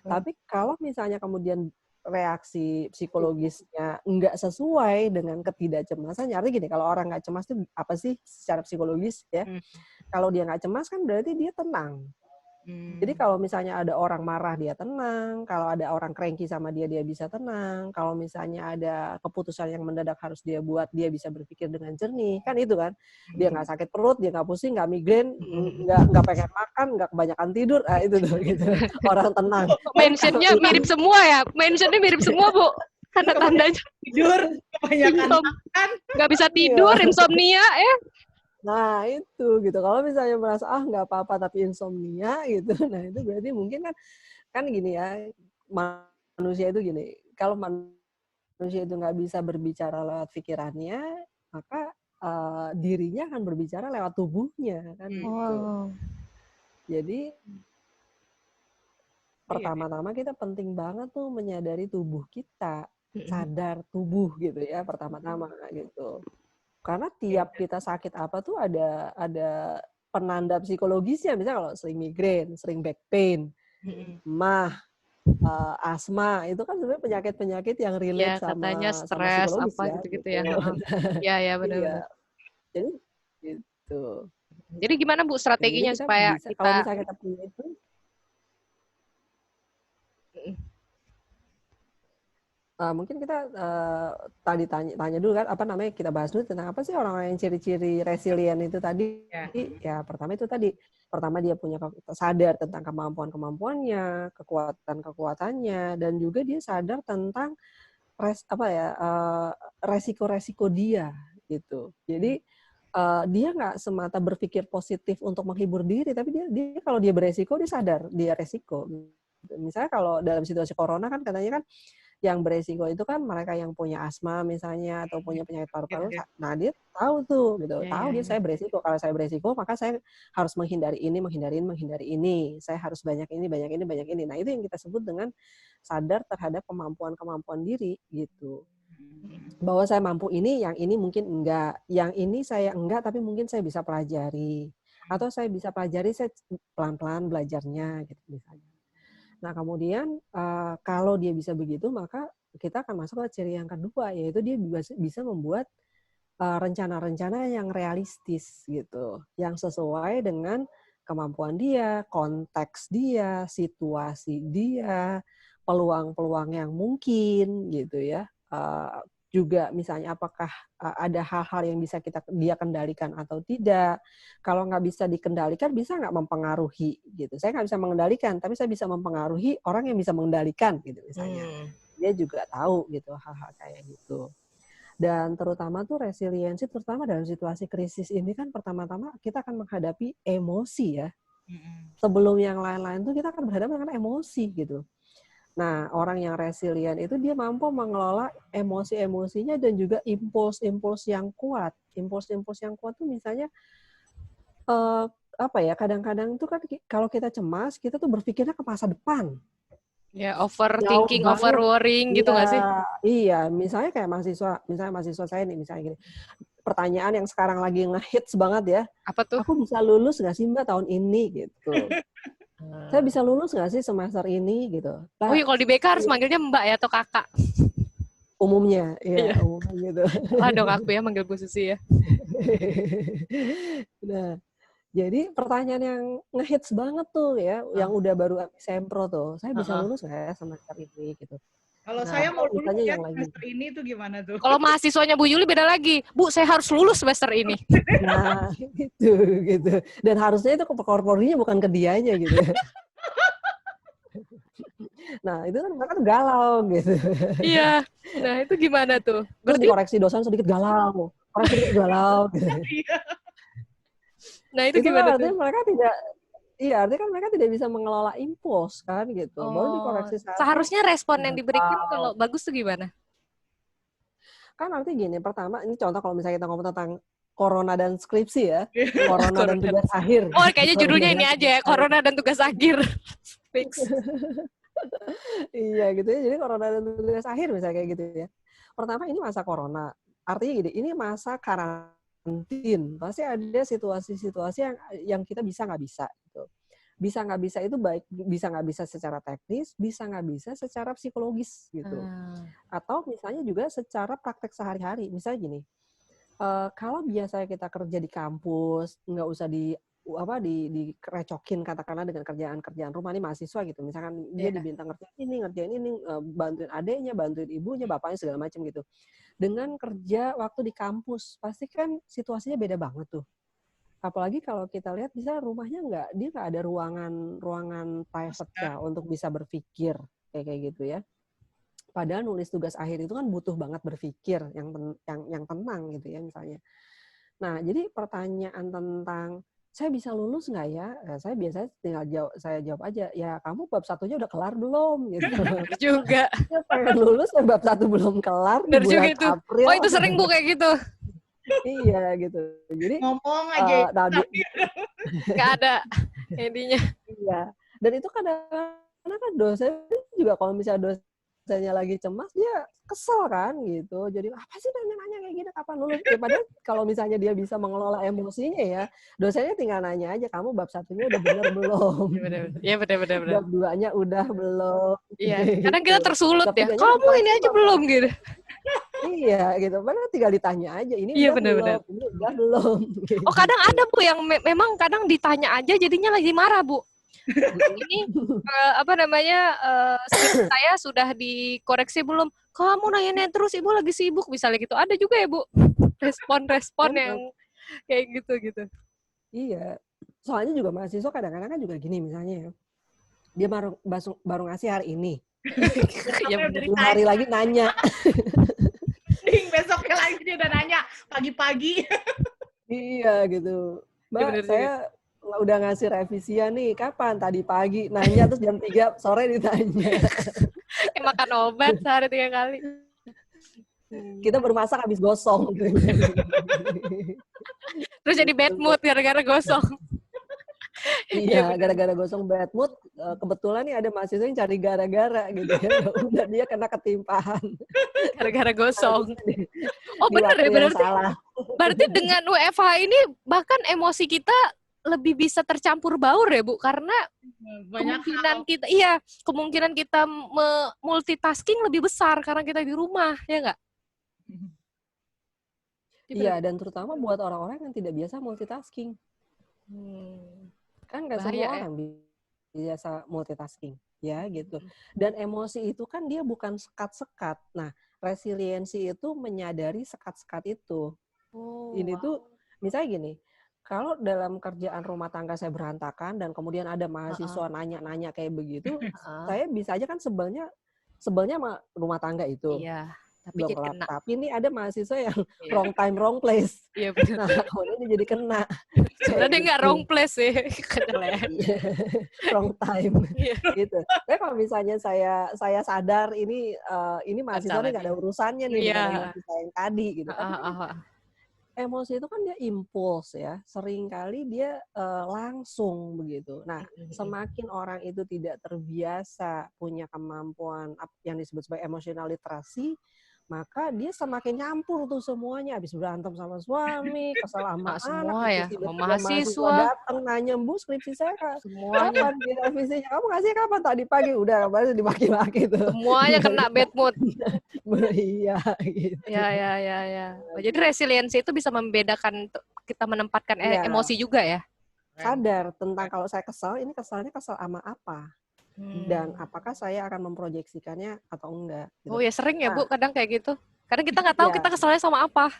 Tapi kalau misalnya kemudian reaksi psikologisnya enggak sesuai dengan ketidakcemasan, artinya gini, kalau orang nggak cemas itu apa sih secara psikologis ya? Kalau dia nggak cemas kan berarti dia tenang. Jadi kalau misalnya ada orang marah dia tenang, kalau ada orang cranky sama dia bisa tenang, kalau misalnya ada keputusan yang mendadak harus dia buat dia bisa berpikir dengan jernih, kan itu kan? Dia nggak sakit perut, dia nggak pusing, nggak migrain, nggak pengen makan, nggak kebanyakan tidur, itu tuh gitu. Orang tenang. Mentionnya mirip semua ya, mentionnya mirip semua Bu. Tanda-tandanya tidur, kebanyakan makan, nggak bisa tidur, insomnia ya. Nah itu gitu, kalau misalnya merasa nggak apa-apa tapi insomnia gitu, nah itu berarti mungkin kan gini ya, manusia itu gini, kalau manusia itu nggak bisa berbicara lewat pikirannya, maka dirinya akan berbicara lewat tubuhnya kan gitu. Jadi pertama-tama kita penting banget tuh menyadari tubuh kita, sadar tubuh gitu ya pertama-tama gitu. Karena tiap kita sakit apa tuh ada penanda psikologisnya. Misalnya kalau sering migrain, sering back pain, asma, itu kan sebenarnya penyakit-penyakit yang relate sama stres, psikologis apa ya. gitu ya. Iya, benar-benar. Jadi gitu. Jadi gimana Bu strateginya supaya kita kalau misalnya kita punya itu, mungkin kita tadi tanya dulu kan, apa namanya, kita bahas dulu tentang apa sih orang-orang yang ciri-ciri resilient itu tadi. Ya pertama itu tadi, pertama dia punya sadar tentang kemampuan-kemampuannya, kekuatan-kekuatannya, dan juga dia sadar tentang resiko-resiko dia gitu. Jadi dia nggak semata berpikir positif untuk menghibur diri, tapi dia kalau dia beresiko dia sadar dia resiko. Misalnya kalau dalam situasi corona kan katanya kan yang beresiko itu kan mereka yang punya asma misalnya atau punya penyakit paru-paru. Nah dia tahu tuh gitu, tahu dia saya beresiko. Kalau saya beresiko maka saya harus menghindari ini. Saya harus banyak ini. Nah itu yang kita sebut dengan sadar terhadap kemampuan diri gitu. Bahwa saya mampu ini, yang ini mungkin enggak, yang ini saya enggak tapi mungkin saya bisa pelajari, atau saya bisa pelajari saya pelan-pelan belajarnya gitu misalnya. Nah, kemudian kalau dia bisa begitu, maka kita akan masuk ke ciri yang kedua, yaitu dia bisa membuat rencana-rencana yang realistis gitu, yang sesuai dengan kemampuan dia, konteks dia, situasi dia, peluang-peluang yang mungkin gitu ya. Juga misalnya apakah ada hal-hal yang bisa dia kendalikan atau tidak. Kalau nggak bisa dikendalikan, bisa nggak mempengaruhi gitu. Saya nggak bisa mengendalikan, tapi saya bisa mempengaruhi orang yang bisa mengendalikan gitu misalnya. Dia juga tahu gitu hal-hal kayak gitu. Dan terutama tuh resiliensi, terutama dalam situasi krisis ini kan pertama-tama kita akan menghadapi emosi ya. Sebelum yang lain-lain tuh kita akan berhadapan dengan emosi gitu. Nah, orang yang resilient itu dia mampu mengelola emosi-emosinya dan juga impuls-impuls yang kuat. Impuls-impuls yang kuat tuh misalnya kadang-kadang tuh kan kalau kita cemas, kita tuh berpikirnya ke masa depan. Ya, overthinking, overworrying gitu nggak sih? Iya, misalnya kayak mahasiswa saya nih, misalnya gini. Pertanyaan yang sekarang lagi ngehits banget ya. Apa tuh? Aku bisa lulus nggak sih Mbak tahun ini gitu. Saya bisa lulus nggak sih semester ini gitu. Oh iya, kalau di BK harus manggilnya Mbak ya atau Kakak? Umumnya, ya umumnya gitu. Salah dong aku ya manggil Bu Susi ya. Nah, jadi pertanyaan yang ngehits banget tuh ya, yang udah baru sempro tuh. Saya bisa lulus nggak ya semester ini gitu. Kalau saya mau lulus ya semester ini tuh gimana tuh? Kalau mahasiswanya Bu Yuli beda lagi. Bu, saya harus lulus semester ini. Nah, gitu. Dan harusnya itu ke korpornya bukan ke dianya gitu. Nah, itu kan mereka tuh galau gitu. Iya. Nah, itu gimana tuh? Berarti dikoreksi dosen sedikit galau. Koreksi sedikit galau gitu. Nah, itu gimana artinya tuh? Mereka tidak artinya kan mereka tidak bisa mengelola impuls kan gitu. Baru dikoreksi satu. Seharusnya respon yang diberikan kalau bagus tuh gimana? Kan artinya gini, pertama ini contoh kalau misalnya kita ngomong tentang corona dan skripsi ya. Corona dan tugas akhir. Oh, kayaknya judulnya ini aja ya, corona dan tugas akhir. Fix. Iya gitu ya, jadi corona dan tugas akhir misalnya kayak gitu ya. Pertama ini masa corona. artinya gini, ini masa karantin, pasti ada situasi-situasi yang kita bisa nggak bisa gitu. Bisa nggak bisa itu baik, bisa nggak bisa secara teknis, bisa nggak bisa secara psikologis gitu. Atau misalnya juga secara praktek sehari-hari. Misalnya gini, kalau biasanya kita kerja di kampus, nggak usah direcokin katakanlah dengan kerjaan rumah nih mahasiswa gitu. Misalkan dia diminta ngerjain ini, bantuin adeknya, bantuin ibunya, bapaknya segala macam gitu. Dengan kerja waktu di kampus, pasti kan situasinya beda banget tuh. Apalagi kalau kita lihat misalnya rumahnya dia nggak ada ruangan private untuk bisa berpikir kayak gitu ya. Padahal nulis tugas akhir itu kan butuh banget berpikir yang tenang gitu ya misalnya. Nah, jadi pertanyaan tentang saya bisa lulus nggak ya? Saya biasanya tinggal jawab aja, ya kamu bab 1-nya udah kelar belum? Gitu. Juga. Ya, pengen lulus bab 1 belum kelar di bulan itu. April. Oh, itu sering Bu kayak gitu. Iya gitu. Jadi ngomong aja nggak ada intinya. Iya. Dan itu kadang-kadang kan dosen juga kalau misalnya dosennya lagi cemas, dia kesel kan gitu. Jadi apa sih nanya-nanya kayak gini, kapan lulus? Ya, padahal kalau misalnya dia bisa mengelola emosinya ya, dosennya tinggal nanya aja, kamu bab 1-nya udah bener belum? Iya benar. Bab 2-nya udah belum? Iya. Kadang kita tersulut ya. Tapi Kamu ini aja belum gitu. Iya gitu. Padahal tinggal ditanya aja, ini Iya, udah benar. belum? Ini udah belum? Gitu. Oh, kadang ada Bu yang memang kadang ditanya aja jadinya lagi marah Bu. Ini skrip saya sudah dikoreksi belum? Kamu nanya terus, Ibu lagi sibuk, misalnya gitu. Ada juga ya Bu respon-respon yang kayak gitu. Iya. Soalnya juga mahasiswa kadang-kadang kan juga gini misalnya ya. Dia baru ngasih hari ini. Ya, 2 hari lagi nanya. Besoknya lagi dia udah nanya pagi-pagi. Iya gitu. Mbak, bener saya udah ngasih revisian nih. Kapan? Tadi pagi. Nanya terus jam 3 sore ditanya. Kayak makan obat sehari 3 kali. Kita bermasak habis gosong. Terus jadi bad mood gara-gara gosong. Iya, gara-gara gosong bad mood. Kebetulan nih ada mahasiswa yang cari gara-gara gitu ya. Udah dia kena ketimpahan. Gara-gara gosong. Oh bener ya, berarti dengan WFH ini bahkan emosi kita lebih bisa tercampur baur ya Bu, karena kemungkinan kita multitasking lebih besar karena kita di rumah, ya nggak? Iya, dan terutama buat orang-orang yang tidak biasa multitasking. Kan nggak semua orang biasa multitasking, ya gitu. Dan emosi itu kan dia bukan sekat-sekat. Nah, resiliensi itu menyadari sekat-sekat itu. Ini tuh misalnya gini, kalau dalam kerjaan rumah tangga saya berantakan dan kemudian ada mahasiswa nanya-nanya kayak begitu, saya bisa aja kan sebelnya sama rumah tangga itu. Iya. Tapi ini ada mahasiswa yang wrong time, wrong place. Iya benar. Nah, kemudian dia jadi kena. Sebenarnya dia nggak wrong place sih. Wrong time. Gitu. Tapi kalau misalnya saya sadar ini mahasiswa nggak ada urusannya nih dengan emosi saya yang tadi gitu. Emosi itu kan dia impuls ya. Seringkali dia langsung begitu. Nah, semakin orang itu tidak terbiasa punya kemampuan yang disebut sebagai emotional literacy, maka dia semakin nyampur tuh semuanya. Habis berantem sama suami, kesal sama semua anak, ya, tiba-tiba mahasiswa datang nanya, Bu, skripsi saya semuanya. Kapan direvisinya? Kamu ngasih kapan? Tadi pagi udah, baru dimaki-maki tuh. Semuanya kena bad mood. Iya, gitu. Ya. Jadi resiliensi itu bisa membedakan kita menempatkan emosi juga ya. Sadar tentang kalau saya kesal, ini kesalnya kesal sama apa? Dan apakah saya akan memproyeksikannya atau enggak? Gitu. Oh ya sering ya Bu, kadang kayak gitu. Kadang kita nggak tahu kita kesalnya sama apa.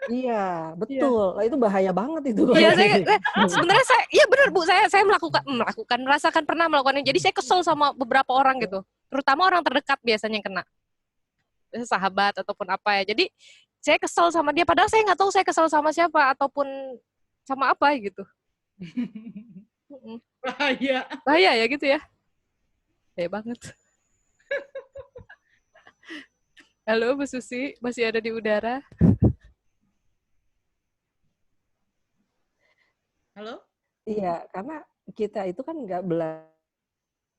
Iya, betul. Itu bahaya banget itu. Iya, sebenarnya iya benar Bu, saya pernah melakukannya. Jadi saya kesel sama beberapa orang gitu. Terutama orang terdekat biasanya yang kena. Sahabat ataupun apa ya. Jadi saya kesel sama dia, padahal saya nggak tahu saya kesel sama siapa ataupun sama apa gitu. Bahaya ya gitu ya. Bahaya banget. Halo Bu Susi, masih ada di udara? Halo? Iya, karena kita itu kan nggak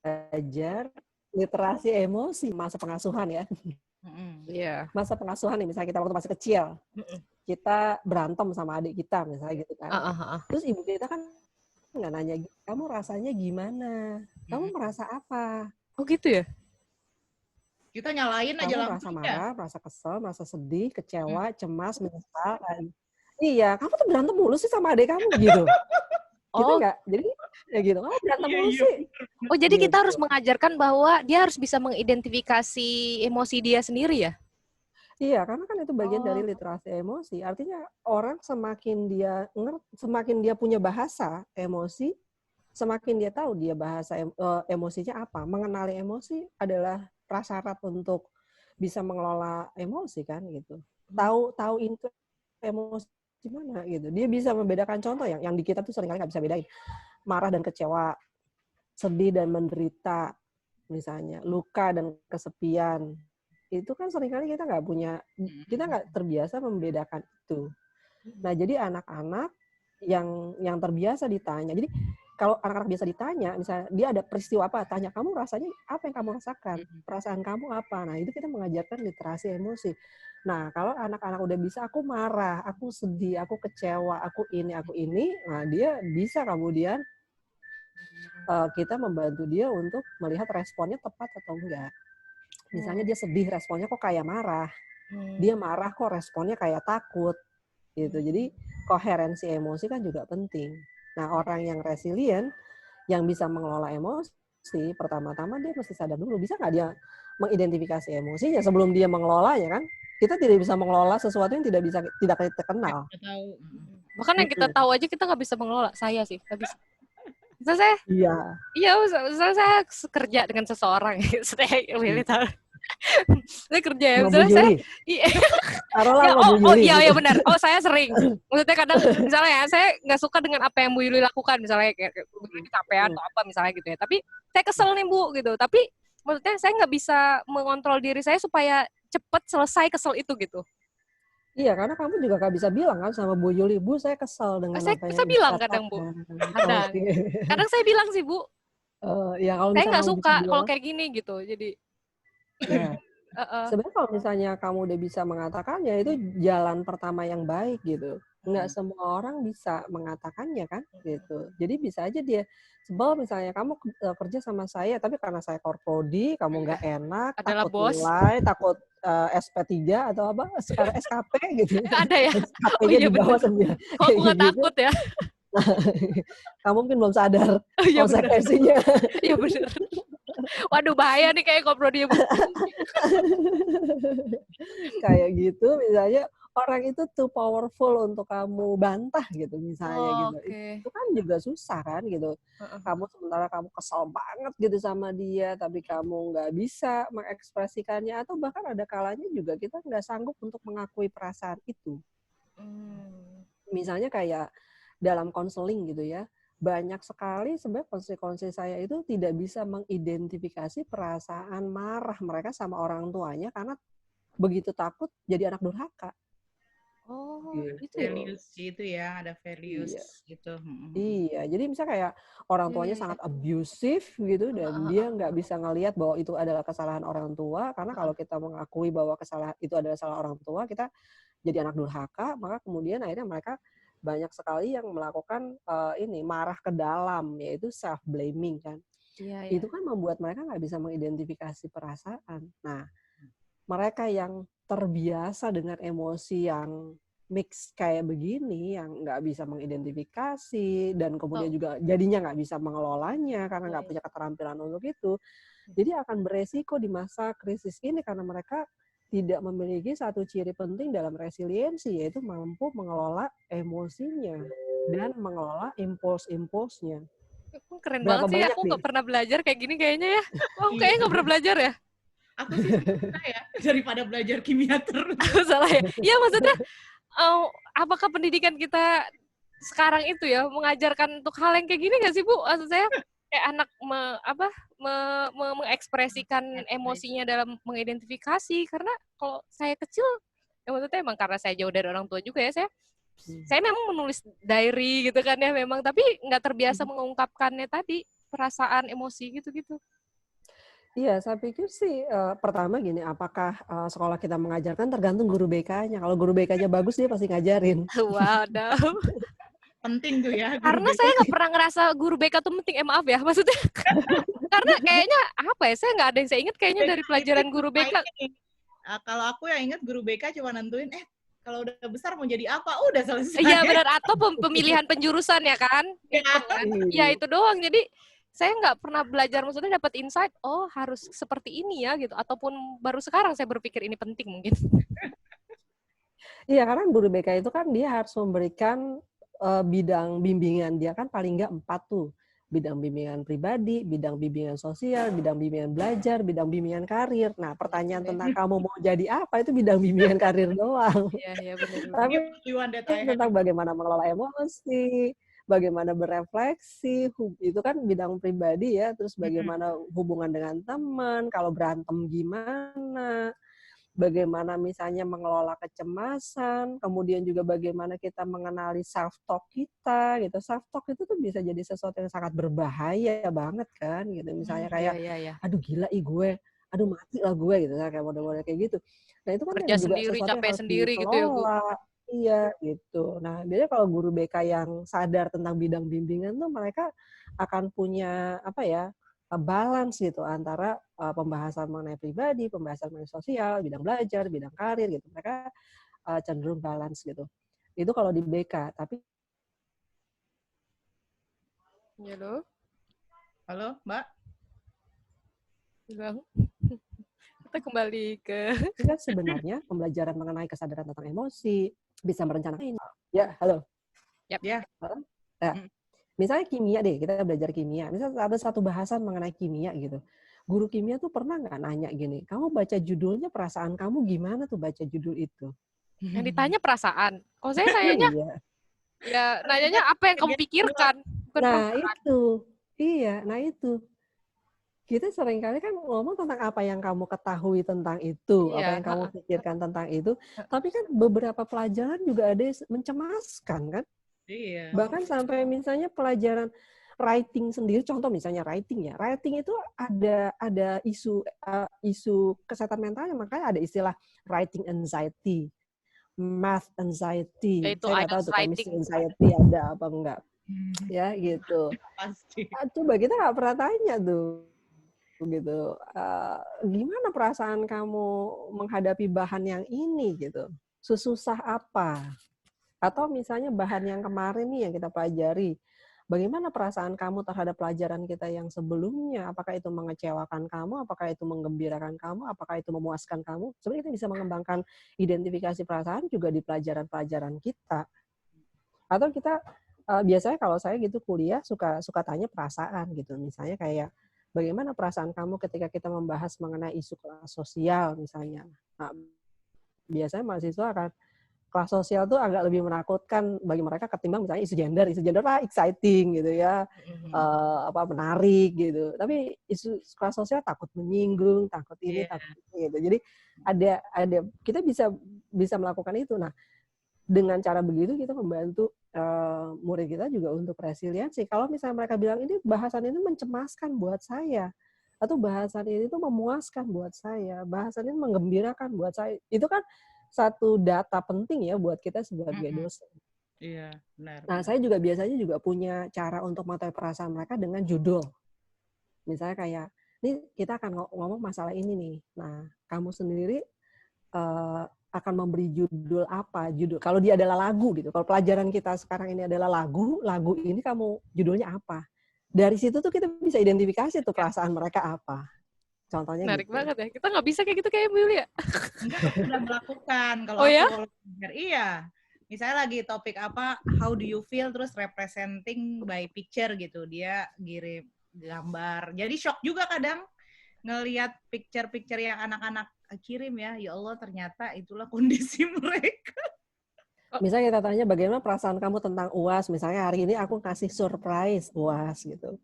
belajar literasi emosi masa pengasuhan ya. Iya. Masa pengasuhan nih, misalnya kita waktu masih kecil, kita berantem sama adik kita misalnya gitu kan. Terus ibu kita kan nggak nanya, kamu rasanya gimana? Kamu merasa apa? Oh gitu ya? Kita nyalain aja Kamu langsung. merasa marah, merasa kesel, merasa sedih, kecewa, cemas, menyesal. Iya, kamu tuh berantem mulu sih sama adik kamu gitu. Kita nggak, jadi ya gitu, kamu berantem mulu sih. Oh jadi gitu. kita harus mengajarkan bahwa dia harus bisa mengidentifikasi emosi dia sendiri ya? Iya, karena kan itu bagian dari literasi emosi. Artinya orang semakin dia punya bahasa emosi, semakin dia tahu dia bahasa emosinya apa. Mengenali emosi adalah prasyarat untuk bisa mengelola emosi kan gitu. Tahu itu emosi gimana gitu. Dia bisa membedakan, contoh yang di kita tuh seringkali nggak bisa bedain. Marah dan kecewa, sedih dan menderita, misalnya luka dan kesepian. Itu kan seringkali kita nggak terbiasa membedakan itu. Nah, jadi anak-anak yang terbiasa ditanya. Jadi kalau anak-anak biasa ditanya, misalnya dia ada peristiwa apa, tanya, kamu rasanya apa yang kamu rasakan? Perasaan kamu apa? Nah, itu kita mengajarkan literasi emosi. Nah, kalau anak-anak udah bisa, aku marah, aku sedih, aku kecewa, aku ini, nah dia bisa kemudian kita membantu dia untuk melihat responnya tepat atau enggak. Misalnya dia sedih, responnya kok kayak marah. Dia marah kok responnya kayak takut. Gitu. Jadi koherensi emosi kan juga penting. Nah, orang yang resilient, yang bisa mengelola emosi, pertama-tama dia mesti sadar dulu, bisa nggak dia mengidentifikasi emosinya sebelum dia mengelolanya kan? Kita tidak bisa mengelola sesuatu yang tidak kita kenal. Bahkan yang kita tahu aja kita nggak bisa mengelola. Saya sih nggak bisa. Misalnya misalnya saya kerja dengan seseorang, saya tahu. Saya kerja ya, misalnya saya iya benar. Oh, saya sering. Maksudnya kadang misalnya saya nggak suka dengan apa yang Bu Yuli lakukan, misalnya kayak Bu Yuli kecapean atau apa misalnya gitu ya. Tapi saya kesel nih Bu gitu. Tapi maksudnya saya nggak bisa mengontrol diri saya supaya cepat selesai kesel itu gitu. Iya, karena kamu juga gak bisa bilang kan sama Bu Yuli, Bu saya kesel dengan apa yang saya bilang kadang Bu. Kadang saya bilang sih Bu. Ya, kalau saya nggak suka kalau kayak gini gitu. Jadi ya. Sebenarnya kalau misalnya kamu udah bisa mengatakannya, itu jalan pertama yang baik gitu. Nggak semua orang bisa mengatakannya kan gitu. Jadi bisa aja dia sebel, misalnya kamu kerja sama saya, tapi karena saya korprodi, kamu nggak enak, adalah takut bos, nilai, takut SP3 atau apa, sekarang SKP gitu. Ada ya? SKP-nya di bawah 9. Kok aku nggak takut ya? Kamu mungkin belum sadar konsekuensinya. Iya benar. Waduh, bahaya nih kayak korprodi. Kayak gitu, misalnya orang itu too powerful untuk kamu bantah gitu misalnya gitu. Itu kan juga susah kan gitu. Sementara kamu kesal banget gitu sama dia, tapi kamu nggak bisa mengekspresikannya, atau bahkan ada kalanya juga kita nggak sanggup untuk mengakui perasaan itu. Misalnya kayak dalam konseling gitu ya, banyak sekali sebenarnya konseling saya itu tidak bisa mengidentifikasi perasaan marah mereka sama orang tuanya karena begitu takut jadi anak durhaka. Oh, gitu. Values gitu ya, ada values gitu. Iya, jadi misalnya kayak orang tuanya sangat abusive gitu, dan dia nggak bisa ngelihat bahwa itu adalah kesalahan orang tua, karena kalau kita mengakui bahwa kesalahan itu adalah salah orang tua, kita jadi anak durhaka, maka kemudian akhirnya mereka banyak sekali yang melakukan marah ke dalam, yaitu self blaming kan. Itu kan membuat mereka nggak bisa mengidentifikasi perasaan. Nah, mereka yang terbiasa dengan emosi yang mix kayak begini, yang nggak bisa mengidentifikasi, dan kemudian juga jadinya nggak bisa mengelolanya karena nggak punya keterampilan untuk itu, jadi akan beresiko di masa krisis ini karena mereka tidak memiliki satu ciri penting dalam resiliensi, yaitu mampu mengelola emosinya dan mengelola impuls-impulsnya. Keren banget sih, aku nggak pernah belajar kayak gini kayaknya ya. Oh, kayaknya nggak pernah belajar ya. Aku sih suka ya, daripada belajar kimia terus. Salah ya? Iya, maksudnya, apakah pendidikan kita sekarang itu ya mengajarkan untuk hal yang kayak gini nggak sih Bu? Maksud saya kayak anak mengekspresikan emosinya dalam mengidentifikasi. Karena kalau saya kecil, ya maksudnya emang karena saya jauh dari orang tua juga ya, saya memang menulis diary gitu kan ya memang, tapi nggak terbiasa mengungkapkannya tadi, perasaan, emosi gitu-gitu. Iya, saya pikir sih pertama gini, apakah sekolah kita mengajarkan tergantung guru BK-nya. Kalau guru BK-nya bagus dia pasti ngajarin. Waduh. Penting tuh ya guru Karena BK. saya nggak pernah ngerasa guru BK tuh penting. Maaf ya, maksudnya karena kayaknya apa ya? Saya nggak ada yang saya ingat kayaknya dari pelajaran guru Cuma BK. ini, kalau aku yang ingat guru BK cuma nentuin, kalau udah besar mau jadi apa, udah selesai. Iya benar, atau pemilihan penjurusan ya kan? Ya. Itu kan. Ya itu doang. Jadi saya nggak pernah belajar, maksudnya dapat insight, oh harus seperti ini ya gitu. Ataupun baru sekarang saya berpikir ini penting mungkin. Iya, karena guru BK itu kan dia harus memberikan bidang bimbingan dia kan paling nggak 4 tuh. Bidang bimbingan pribadi, bidang bimbingan sosial, bidang bimbingan belajar, bidang bimbingan karir. Nah, pertanyaan tentang kamu mau jadi apa itu bidang bimbingan karir doang. Iya benar. Tapi tentang bagaimana mengelola emosi, bagaimana berefleksi, itu kan bidang pribadi ya. Terus bagaimana hubungan dengan teman, kalau berantem gimana, bagaimana misalnya mengelola kecemasan, kemudian juga bagaimana kita mengenali self-talk kita, gitu. Self-talk itu tuh bisa jadi sesuatu yang sangat berbahaya banget kan, gitu. Misalnya kayak, aduh gila gue, aduh mati lah gue, gitu. Kayak model-model kayak gitu. Nah itu kan kerja juga sendiri, sesuatu yang capek harus sendiri gitu ya Bu. dikelola. Iya, gitu. Nah biasanya kalau guru BK yang sadar tentang bidang bimbingan tuh mereka akan punya, apa ya, balance gitu antara pembahasan mengenai pribadi, pembahasan mengenai sosial, bidang belajar, bidang karir gitu. Mereka cenderung balance gitu. Itu kalau di BK, tapi Halo. Halo, Mbak. Bilang. Kita kembali ke kan sebenarnya pembelajaran mengenai kesadaran tentang emosi, bisa merencanakan. Ya, halo. Yap. Ya. Nah, misalnya kimia deh, kita belajar kimia. Misalnya ada satu bahasan mengenai kimia gitu. Guru kimia tuh pernah nggak nanya gini, kamu baca judulnya perasaan kamu gimana tuh baca judul itu? Yang ditanya perasaan. Kalau saya nanyanya, ya nanyanya apa yang kamu pikirkan. Bukan nah perasaan. itu, iya, nah itu. Kita seringkali kan ngomong tentang apa yang kamu ketahui tentang itu, apa yang kamu pikirkan tentang itu. Tapi kan beberapa pelajaran juga ada yang mencemaskan kan? Iya. Bahkan sampai misalnya pelajaran writing sendiri, contoh misalnya writing ya. Writing itu ada isu kesehatan mentalnya, makanya ada istilah writing anxiety, math anxiety. Ya, itu Saya nggak tahu tuh writing. chemistry anxiety ada apa enggak. Ya gitu. Pasti. Coba kita nggak pernah tanya tuh gitu. Gimana perasaan kamu menghadapi bahan yang ini gitu? Sesusah apa? Atau misalnya bahan yang kemarin nih yang kita pelajari, bagaimana perasaan kamu terhadap pelajaran kita yang sebelumnya? Apakah itu mengecewakan kamu? Apakah itu menggembirakan kamu? Apakah itu memuaskan kamu? Sebenarnya kita bisa mengembangkan identifikasi perasaan juga di pelajaran-pelajaran kita. Atau kita biasanya kalau saya gitu kuliah suka tanya perasaan gitu. Misalnya kayak bagaimana perasaan kamu ketika kita membahas mengenai isu kelas sosial misalnya. Nah, biasanya mahasiswa akan kelas sosial tuh agak lebih menakutkan bagi mereka ketimbang misalnya isu gender lah exciting gitu ya, menarik gitu. Tapi isu kelas sosial takut menyinggung, takut ini, takut ini gitu. Jadi ada kita bisa melakukan itu. Nah, dengan cara begitu kita membantu murid kita juga untuk resiliensi. Kalau misalnya mereka bilang ini bahasan ini mencemaskan buat saya, atau bahasan ini tuh memuaskan buat saya, bahasan ini menggembirakan buat saya, itu kan satu data penting ya buat kita sebagai dosen. Iya, benar. Nah, saya juga biasanya juga punya cara untuk mengetahui perasaan mereka dengan judul. Misalnya kayak, nih kita akan ngomong masalah ini nih. Nah, kamu sendiri akan memberi judul apa? Judul kalau dia adalah lagu gitu. Kalau pelajaran kita sekarang ini adalah lagu ini kamu judulnya apa? Dari situ tuh kita bisa identifikasi tuh perasaan mereka apa. Contohnya menarik gitu. banget ya. Kita nggak bisa kayak gitu kayak Bu Yulia. Enggak, aku udah melakukan. Kalau oh ya? Iya. Misalnya lagi topik apa, how do you feel, terus representing by picture gitu. Dia kirim gambar. Jadi shock juga kadang ngelihat picture-picture yang anak-anak kirim ya. Ya Allah, ternyata itulah kondisi mereka. Misalnya kita tanya bagaimana perasaan kamu tentang UAS. Misalnya hari ini aku kasih surprise UAS gitu.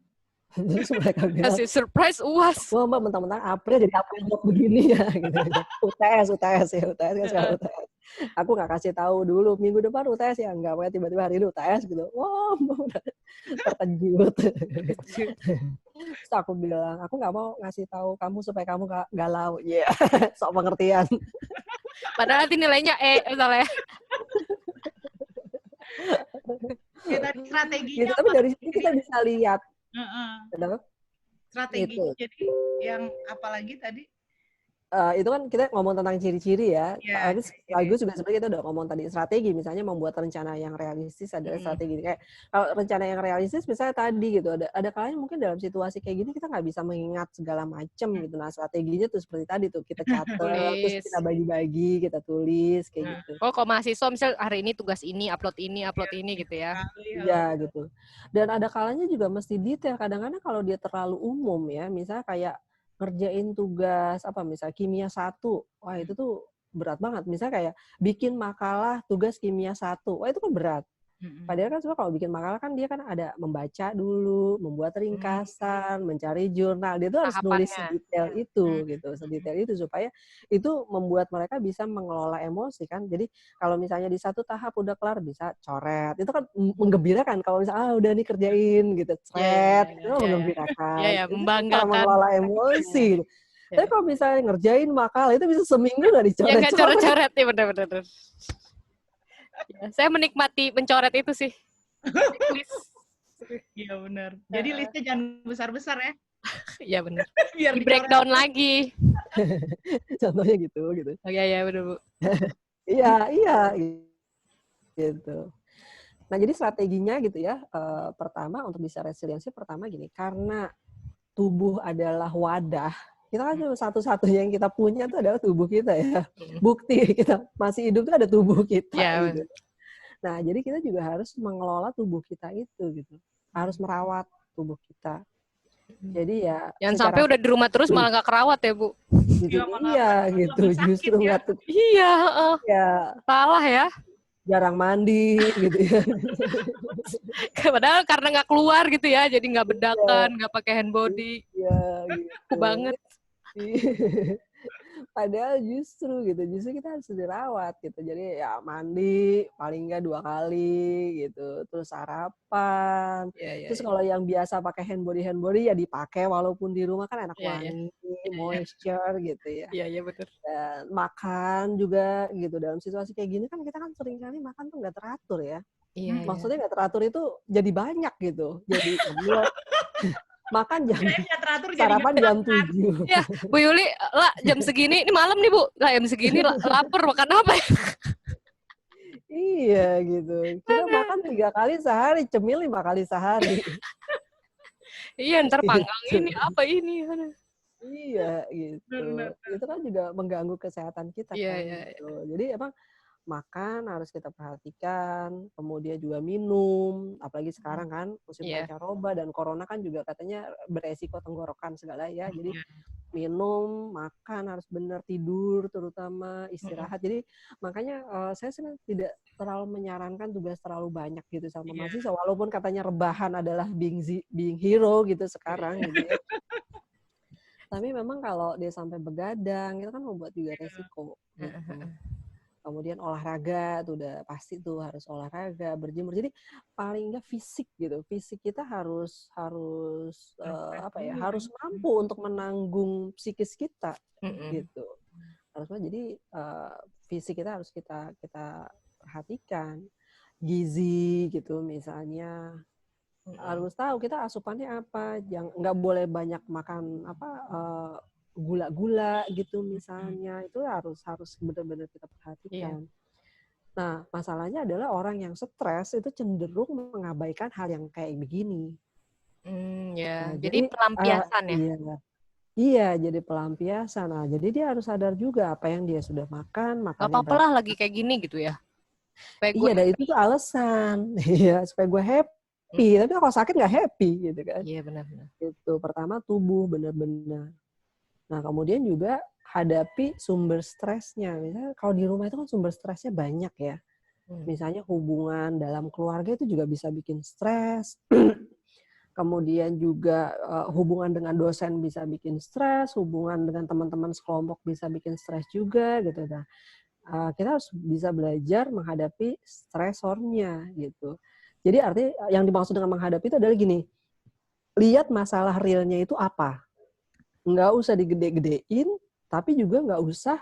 Terus mereka bilang, kasih surprise UAS. Wah Mbak, mentang-mentang April jadi April begini ya. Gitu. UTS kan sekarang UTS. Aku nggak kasih tahu dulu, minggu depan UTS ya. Nggak, tiba-tiba hari ini UTS gitu. Wah, Mbak udah terkejut. Terus aku bilang, aku nggak mau ngasih tahu kamu supaya kamu gak galau. Iya, sok pengertian. Padahal nanti nilainya misalnya. Ya, tadi Gitu. strateginya Tapi apa? dari sini kita bisa lihat. Heeh. Kenapa? Strateginya Itu. jadi yang apalagi tadi? Itu kan kita ngomong tentang ciri-ciri ya. Ya, Tapi ciri-ciri. sekaligus juga sebenarnya kita udah ngomong tadi strategi. Misalnya membuat rencana yang realistis adalah strategi. Kayak kalau rencana yang realistis misalnya tadi gitu. Ada kalanya mungkin dalam situasi kayak gini kita nggak bisa mengingat segala macam gitu. Nah strateginya tuh seperti tadi tuh kita catat, terus Tulis. kita bagi-bagi, kita tulis kayak gitu. Oh, kalau mahasiswa misal hari ini tugas ini, upload ini gitu ya. Iya gitu. Dan ada kalanya juga mesti detail. Kadang-kadang kalau dia terlalu umum ya, misalnya kayak ngerjain tugas apa misalnya kimia 1, wah itu tuh berat banget. Misalnya kayak bikin makalah tugas kimia 1, wah itu kan berat. Padahal kan sebenarnya kalau bikin makalah kan dia kan ada membaca dulu, membuat ringkasan, mencari jurnal. Dia tuh harus nulis Tahapannya. sedetail itu gitu, sedetail itu supaya itu membuat mereka bisa mengelola emosi kan. Jadi kalau misalnya di satu tahap udah kelar bisa coret. Itu kan menggembirakan kalau misalnya udah nih kerjain gitu, cret, itu menggembirakan. Iya, Itu kan cara membanggakan. mengelola emosi gitu. Tapi kalau misalnya ngerjain makalah itu bisa seminggu nggak dicoret-coret. Ya nggak coret-coret ya bener-bener. Ya, saya menikmati mencoret itu sih. Iya benar. Jadi listnya jangan besar-besar ya. Iya benar. Biar Di breakdown lagi. Contohnya gitu. Oh iya benar Bu. Iya gitu. Nah jadi strateginya gitu ya. Pertama untuk bisa resiliensi pertama gini, karena tubuh adalah wadah. Kita kan cuma satu-satunya yang kita punya itu adalah tubuh kita ya. Bukti kita masih hidup itu ada tubuh kita gitu. Nah, jadi kita juga harus mengelola tubuh kita itu gitu. Harus merawat tubuh kita. Jadi ya jangan sampai udah di rumah terus malah nggak kerawat ya, Bu. Gitu. Iya, gitu. Justru nggak Iya, ya salah ya. jarang mandi gitu ya. Padahal karena nggak keluar gitu ya, jadi nggak bedakan, nggak pakai hand body. Iya, gitu. Banget. Padahal justru kita harus dirawat gitu. Jadi ya mandi paling nggak 2 kali gitu, terus sarapan. Terus kalau yang biasa pakai hand body ya dipakai walaupun di rumah kan enak wangi, moisture gitu ya. Iya betul. Dan makan juga gitu. Dalam situasi kayak gini kan kita kan sering kali makan tuh nggak teratur ya. Maksudnya nggak teratur itu jadi banyak gitu. Jadi makan sarapan jam 7. Ya, Bu Yuli, lah jam segini, ini malam nih Bu, lah jam segini lapar makan apa ya? Iya gitu. Kita makan 3 kali sehari, cemil 5 kali sehari. Iya, ntar panggang ini apa ini? Iya gitu. Itu kan juga mengganggu kesehatan kita kan. Gitu. Jadi emang makan harus kita perhatikan, kemudian juga minum, apalagi sekarang kan musim pancaroba dan corona kan juga katanya beresiko tenggorokan segala ya. Jadi minum, makan harus benar, tidur terutama, istirahat. Jadi makanya saya sebenarnya tidak terlalu menyarankan tugas terlalu banyak gitu sama mahasiswa, walaupun katanya rebahan adalah being hero gitu sekarang gitu ya. Tapi memang kalau dia sampai begadang itu kan membuat juga resiko. Gitu. Kemudian olahraga tuh udah pasti tuh harus olahraga, berjemur. Jadi paling enggak fisik gitu. Fisik kita harus harus mampu untuk menanggung psikis kita gitu. Harusnya jadi fisik kita harus kita perhatikan. Gizi gitu misalnya. Harus tahu kita asupannya apa. Jangan nggak boleh banyak makan gula-gula gitu misalnya, itu harus benar-benar kita perhatikan. Nah, masalahnya adalah orang yang stres itu cenderung mengabaikan hal yang kayak begini. Nah, jadi pelampiasan ya? Iya, jadi pelampiasan. Nah, jadi dia harus sadar juga apa yang dia sudah makan. Gak apa-apa lah lagi kayak gini gitu ya? Iya, dan itu tuh alasan. Iya, supaya gue happy. Tapi kalau sakit nggak happy gitu kan. Iya, benar-benar. Itu pertama tubuh benar-benar. Nah, kemudian juga hadapi sumber stresnya. Misalnya kalau di rumah itu kan sumber stresnya banyak ya. Misalnya hubungan dalam keluarga itu juga bisa bikin stres. Kemudian juga hubungan dengan dosen bisa bikin stres, hubungan dengan teman-teman sekelompok bisa bikin stres juga gitu. Nah, kita harus bisa belajar menghadapi stresornya gitu. Jadi artinya yang dimaksud dengan menghadapi itu adalah gini. lihat masalah realnya itu apa. Nggak usah digede-gedein, tapi juga nggak usah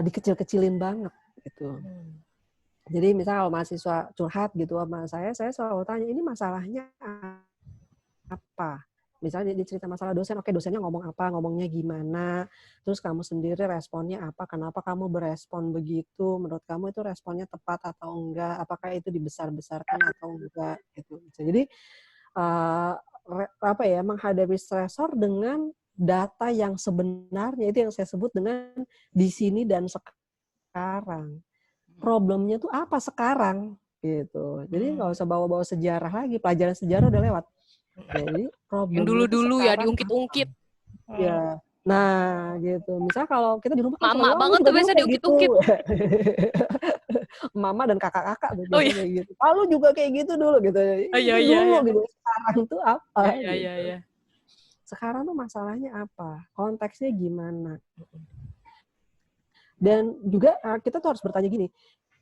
dikecil-kecilin banget gitu. Jadi misalnya kalau mahasiswa curhat gitu sama saya selalu tanya, ini masalahnya apa? Misalnya dia cerita masalah dosen, oke dosennya ngomong apa, ngomongnya gimana, terus kamu sendiri responnya apa, kenapa kamu berespon begitu, menurut kamu itu responnya tepat atau enggak, apakah itu dibesar-besarkan atau enggak, gitu. Jadi menghadapi stresor dengan data yang sebenarnya, itu yang saya sebut dengan di sini dan sekarang. Problemnya tuh apa sekarang, gitu. Jadi nggak usah bawa-bawa sejarah lagi, pelajaran sejarah udah lewat. Jadi yang dulu-dulu ya diungkit-ungkit. Ya, nah gitu. Misal kalau kita di rumah kan Mama banget tuh biasa diungkit-ungkit. Mama dan kakak-kakak tuh kayak gitu. Lalu juga kayak gitu dulu gitu. Dulu gitu. Sekarang tuh apa? Iya. Sekarang tuh masalahnya apa? Konteksnya gimana? Dan juga kita tuh harus bertanya gini,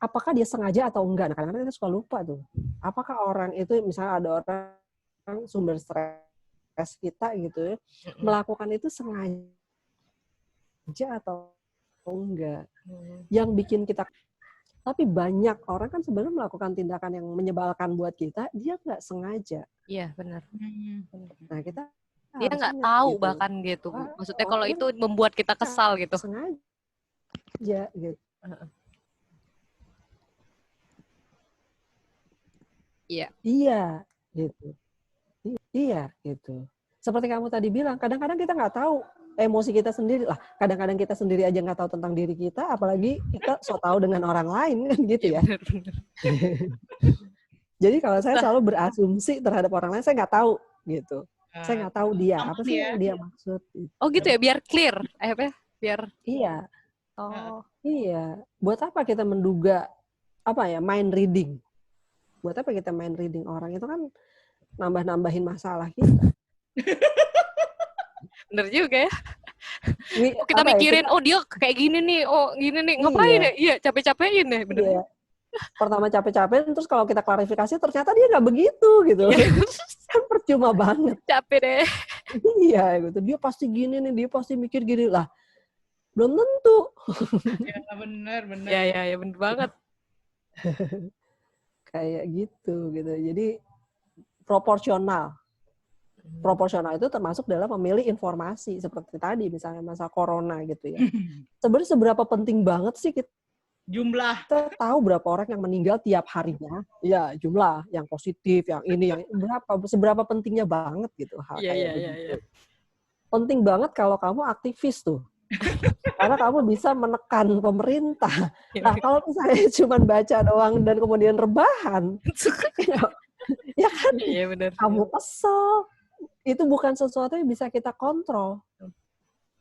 apakah dia sengaja atau enggak? Nah, kadang-kadang kita suka lupa tuh. Apakah orang itu, misalnya ada orang sumber stres kita gitu ya, melakukan itu sengaja atau enggak. Yang bikin kita, tapi banyak orang kan sebenarnya melakukan tindakan yang menyebalkan buat kita, dia nggak sengaja. Iya, benar. Nah, kita dia nggak tahu gitu. Bahkan gitu, Bu. Maksudnya kalau itu membuat kita kesal gitu. Sengaja gitu. Iya, gitu. Iya, gitu. Seperti kamu tadi bilang, kadang-kadang kita nggak tahu emosi kita sendiri lah. Kadang-kadang kita sendiri aja nggak tahu tentang diri kita, apalagi kita so tahu dengan orang lain kan gitu ya. Jadi kalau saya selalu berasumsi terhadap orang lain, saya nggak tahu gitu. Saya nggak tahu dia apa sih yang dia maksud. Gitu. Oh gitu ya, biar clear, biar. Iya. Oh. Iya. Buat apa kita menduga mind reading? Buat apa kita mind reading orang itu kan nambah-nambahin masalah kita. Bener juga ya. Kita mikirin, dia kayak gini nih, gini nih, ngapain ya? Iya, capek-capekin deh, bener. Iya. Pertama capek-capekin, terus kalau kita klarifikasi ternyata dia nggak begitu gitu. Kan percuma banget. Capek deh. Iya gitu. Dia pasti gini nih, dia pasti mikir gini lah. Belum tentu. Ya bener. Ya bener banget. Kayak gitu. Jadi proporsional. Proporsional itu termasuk dalam memilih informasi seperti tadi misalnya masalah corona gitu ya. Sebenarnya seberapa penting banget sih kita tahu berapa orang yang meninggal tiap harinya, ya jumlah yang positif, yang ini, yang seberapa pentingnya banget gitu hal kayak begitu. Penting banget kalau kamu aktivis tuh, karena kamu bisa menekan pemerintah. Nah kalau misalnya cuma baca doang dan kemudian rebahan, ya kan, kamu kesel. Itu bukan sesuatu yang bisa kita kontrol.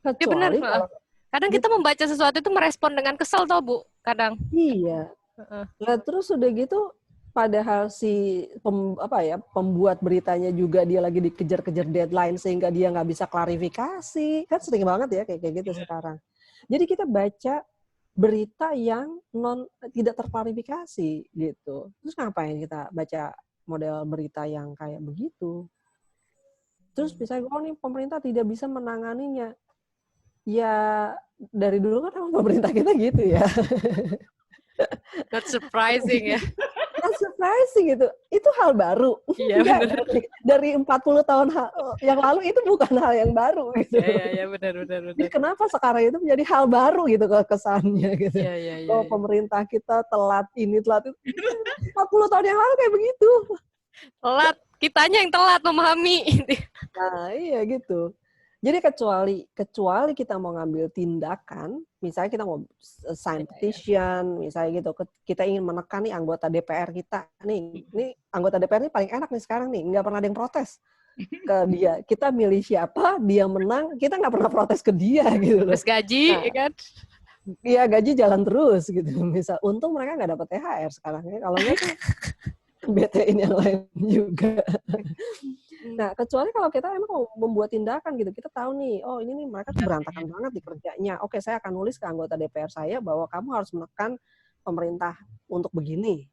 Kecuali kalau kadang kita membaca sesuatu itu merespon dengan kesel tau Bu, kadang. Iya. Nah, terus udah gitu padahal si pembuat beritanya juga dia lagi dikejar-kejar deadline sehingga dia nggak bisa klarifikasi. Kan sering banget ya kayak gitu sekarang. Jadi kita baca berita yang tidak terklarifikasi gitu. Terus ngapain kita baca model berita yang kayak begitu? Terus misalnya, nih pemerintah tidak bisa menanganinya. Ya, dari dulu kan emang pemerintah kita gitu ya. Not surprising ya. Not surprising gitu. Itu hal baru. Iya, benar. Dari 40 tahun yang lalu itu bukan hal yang baru gitu. Iya, benar. Jadi kenapa sekarang itu menjadi hal baru gitu kesannya gitu. Iya. Kalau pemerintah kita telat ini, telat itu. 40 tahun yang lalu kayak begitu. Telat. Kitanya yang telat memahami. Nah, iya gitu. Jadi kecuali kita mau ngambil tindakan, misalnya kita mau sign petition, misalnya gitu, kita ingin menekan nih anggota DPR kita, nih anggota DPR ini paling enak nih sekarang nih, nggak pernah ada yang protes ke dia. Kita milih siapa, dia menang, kita nggak pernah protes ke dia gitu. Terus gaji, kan? Iya, gaji jalan terus gitu. Misal, untung mereka nggak dapat THR sekarang ya, kalau nggak tuh BT-in yang lain juga. Nah, kecuali kalau kita emang mau membuat tindakan gitu, kita tahu nih, ini nih mereka tuh berantakan banget di kerjanya. Oke, saya akan nulis ke anggota DPR saya bahwa kamu harus menekan pemerintah untuk begini.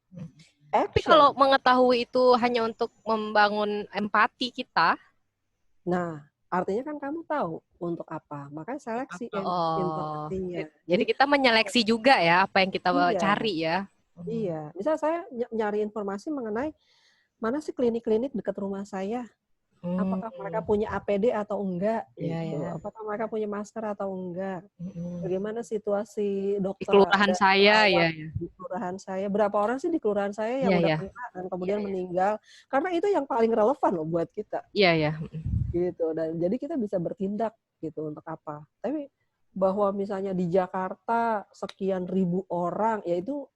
Tapi kalau mengetahui itu hanya untuk membangun empati kita, Nah, artinya kan kamu tahu untuk apa. Makanya seleksi Oh, informasinya. jadi kita menyeleksi juga ya apa yang kita Iya, cari ya. iya. Misal saya nyari informasi mengenai mana sih klinik-klinik dekat rumah saya. Apakah mereka punya APD atau enggak Iya, gitu. ya. Apakah mereka punya masker atau enggak. Bagaimana situasi Di dokter kelurahan dan saya perawat ya. di kelurahan saya. Berapa orang sih di kelurahan saya yang Iya, udah ya. kena dan kemudian meninggal. Karena itu yang paling relevan loh buat kita. Iya, ya. Gitu. Dan jadi kita bisa bertindak gitu untuk apa. Tapi bahwa misalnya di Jakarta sekian ribu orang, ya itu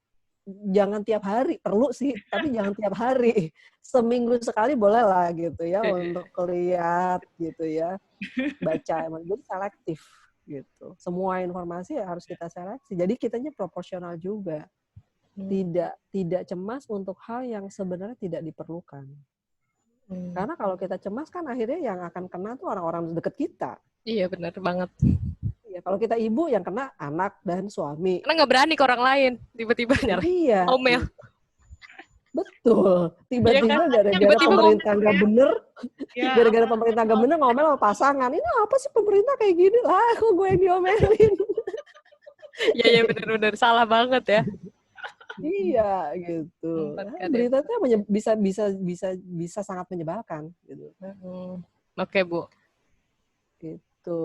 jangan tiap hari, perlu sih, tapi jangan tiap hari. Seminggu sekali boleh lah gitu ya untuk lihat gitu ya, baca. Jadi selektif gitu. Semua informasi ya harus kita seleksi. Jadi kitanya proporsional juga. Tidak cemas untuk hal yang sebenarnya tidak diperlukan. Karena kalau kita cemas kan akhirnya yang akan kena tuh orang-orang deket kita. Iya, benar banget. Ya, kalau kita ibu yang kena anak dan suami. Karena nggak berani ke orang lain, tiba-tiba nyalahin. Iya. Omel. Gitu. Betul. Tiba-tiba gara-gara Tiba-tiba pemerintah nggak bener, Ya, gara-gara pemerintah nggak bener ngomel sama pasangan. Ini apa sih pemerintah kayak gini? Lah, kok gue yang diomelin? Iya, benar-benar salah banget ya. Iya, gitu. Nah, berita itu bisa sangat menyebalkan, gitu. Oke, Bu. Gitu.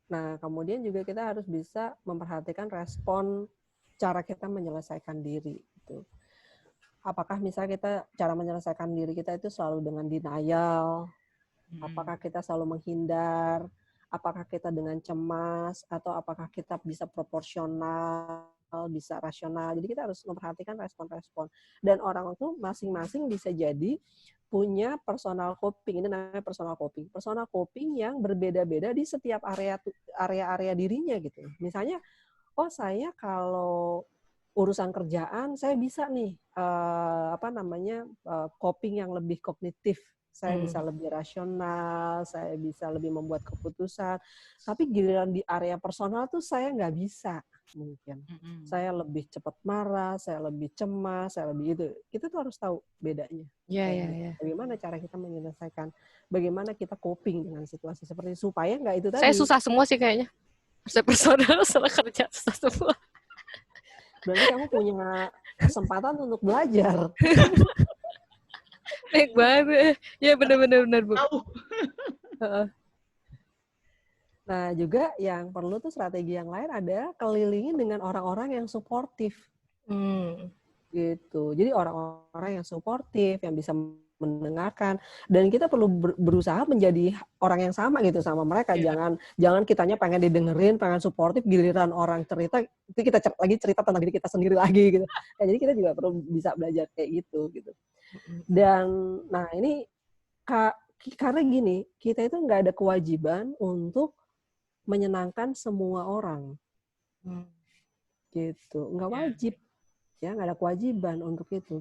Nah, kemudian juga kita harus bisa memperhatikan respon cara kita menyelesaikan diri. Gitu. Apakah misalnya cara menyelesaikan diri kita itu selalu dengan denial? Apakah kita selalu menghindar? Apakah kita dengan cemas? Atau apakah kita bisa proporsional, bisa rasional? Jadi kita harus memperhatikan respon-respon. Dan orang itu masing-masing bisa jadi punya personal coping. Ini namanya personal coping. Personal coping yang berbeda-beda di setiap area dirinya gitu. Misalnya, saya kalau urusan kerjaan saya bisa nih coping yang lebih kognitif. Saya bisa lebih rasional, saya bisa lebih membuat keputusan. Tapi giliran di area personal tuh saya nggak bisa mungkin. Saya lebih cepat marah, saya lebih cemas, saya lebih itu. Kita tuh harus tahu bedanya. Iya. Bagaimana cara kita menyelesaikan, bagaimana kita coping dengan situasi seperti itu, supaya nggak itu tadi. Saya susah semua sih kayaknya. Saya personal setelah kerja susah semua. Berarti kamu punya kesempatan untuk belajar. Baik banget. Ya benar, Bu. Nah, juga yang perlu tuh strategi yang lain ada kelilingin dengan orang-orang yang suportif. Gitu. Jadi orang-orang yang suportif, yang bisa mendengarkan, dan kita perlu berusaha menjadi orang yang sama gitu sama mereka. Jangan kitanya pengen didengerin, pengen suportif, giliran orang cerita itu kita lagi cerita tentang diri kita sendiri lagi gitu. Nah, jadi kita juga perlu bisa belajar kayak gitu. Dan nah ini karena gini, kita itu nggak ada kewajiban untuk menyenangkan semua orang. Gitu. Nggak wajib. Ya, nggak ada kewajiban untuk itu.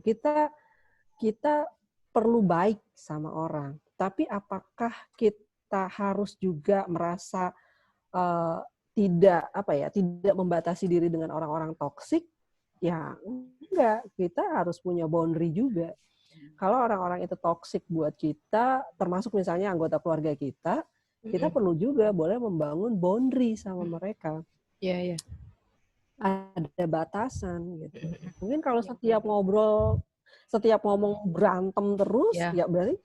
Kita perlu baik sama orang. Tapi apakah kita harus juga merasa tidak membatasi diri dengan orang-orang toksik? Ya, enggak. Kita harus punya boundary juga. Kalau orang-orang itu toksik buat kita, termasuk misalnya anggota keluarga kita perlu juga boleh membangun boundary sama mereka. Iya. Ada batasan gitu. Mungkin kalau setiap ngomong berantem terus, ya berarti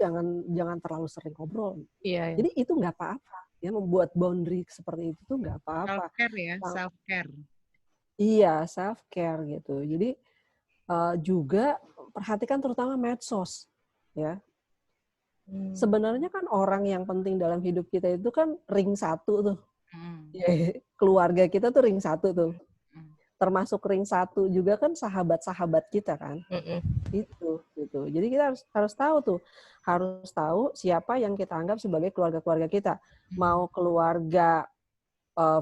jangan terlalu sering ngobrol. Iya. Jadi itu nggak apa-apa. Ya, membuat boundary seperti itu tuh nggak apa-apa. Self-care ya, self-care. Iya, self-care gitu. Jadi juga perhatikan terutama medsos. Ya. Sebenarnya kan orang yang penting dalam hidup kita itu kan ring 1 tuh. Ya, keluarga kita tuh ring 1 tuh. Termasuk ring 1 juga kan sahabat-sahabat kita kan. Itu gitu. Jadi kita harus tahu tuh. Harus tahu siapa yang kita anggap sebagai keluarga-keluarga kita. Mau keluarga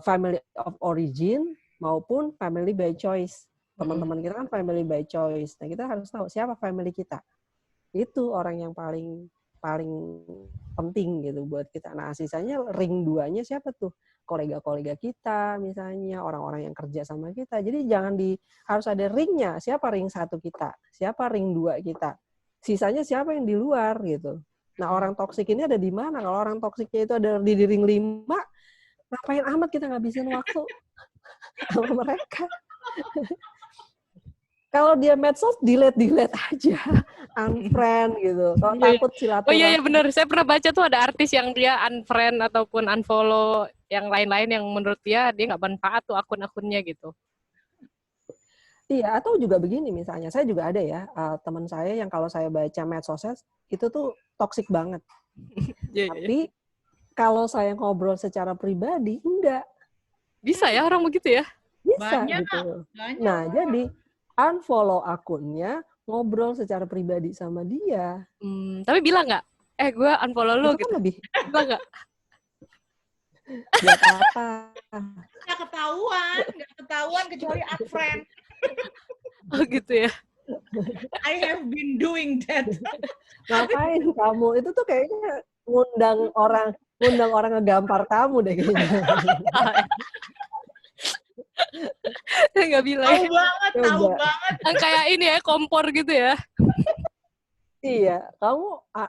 family of origin maupun family by choice. Teman-teman kita kan family by choice. Nah, kita harus tahu siapa family kita. Itu orang yang paling penting gitu buat kita. Nah, sisanya ring 2-nya siapa tuh? Kolega-kolega kita misalnya, orang-orang yang kerja sama kita. Jadi harus ada ringnya. Siapa ring 1 kita? Siapa ring 2 kita? Sisanya siapa yang di luar gitu. Nah, orang toksik ini ada di mana? Kalau orang toksiknya itu ada di ring 5, ngapain amat kita ngabisin waktu sama mereka? Kalau dia medsos, delete aja, unfriend gitu. Kalau takut Oh silaturahmi. iya benar. Saya pernah baca tuh ada artis yang dia unfriend ataupun unfollow yang lain-lain yang menurut dia nggak manfaat tuh akun-akunnya gitu. Iya, atau juga begini misalnya, saya juga ada ya teman saya yang kalau saya baca medsosnya itu tuh toksik banget. Tapi kalau saya ngobrol secara pribadi, enggak. Bisa ya orang begitu ya? Bisa Banyak, gitu. banyak. Nah, jadi unfollow akunnya, ngobrol secara pribadi sama dia. Tapi bilang nggak? Gue unfollow lo Itu gitu. kan lebih. Bilang nggak? Buat apa? Nggak ketahuan kecuali unfriend. Oh gitu ya? I have been doing that. Ngapain kamu? Itu tuh kayaknya ngundang orang ngegampar kamu deh kayaknya. Nggak bilang. Tahu banget. Kayak ini ya, kompor gitu ya. Iya, kamu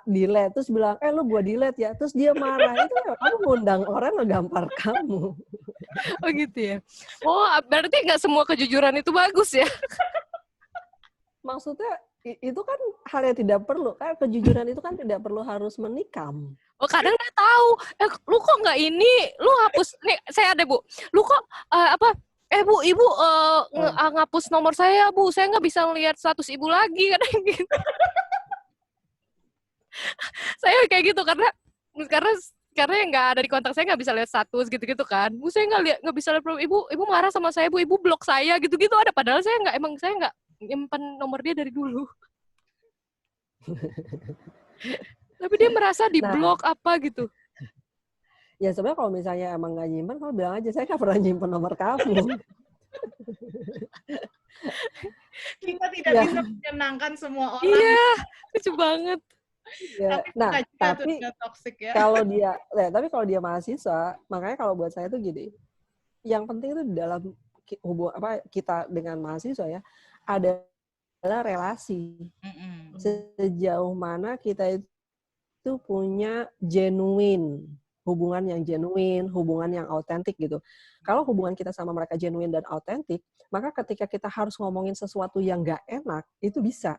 delete terus bilang, lu gua delete ya. Terus dia marah. Itu ya, kamu ngundang orang ngegampar kamu. Oh gitu ya. Oh, berarti nggak semua kejujuran itu bagus ya? Maksudnya itu kan hal yang tidak perlu. Kan kejujuran itu kan tidak perlu harus menikam. Oh, kadang nggak tahu. Lu kok nggak ini? Lu hapus. Nih, saya ada, Bu. Lu kok Bu, Ibu ngapus nomor saya, Bu. Saya nggak bisa lihat status Ibu lagi. Kadang gitu. Saya kayak gitu karena yang nggak ada di kontak saya nggak bisa lihat status gitu-gitu kan. Bu, saya nggak bisa lihat Ibu marah sama saya, Bu. Ibu blok saya gitu-gitu ada. Padahal saya nggak nyimpan nomor dia dari dulu. Tapi dia merasa di blok apa gitu. Ya sebenarnya kalau misalnya emang nggak nyimpan, kamu bilang aja, saya nggak pernah nyimpan nomor kamu. Kita tidak bisa menyenangkan semua orang. Iya, lucu banget. Ya. Tapi toxic, ya. Tapi kalau dia mahasiswa, makanya kalau buat saya tuh gini, yang penting itu di dalam hubungan kita dengan mahasiswa ya, adalah relasi. Sejauh mana kita itu punya hubungan yang genuine, hubungan yang autentik gitu. Kalau hubungan kita sama mereka genuine dan autentik, maka ketika kita harus ngomongin sesuatu yang nggak enak, itu bisa.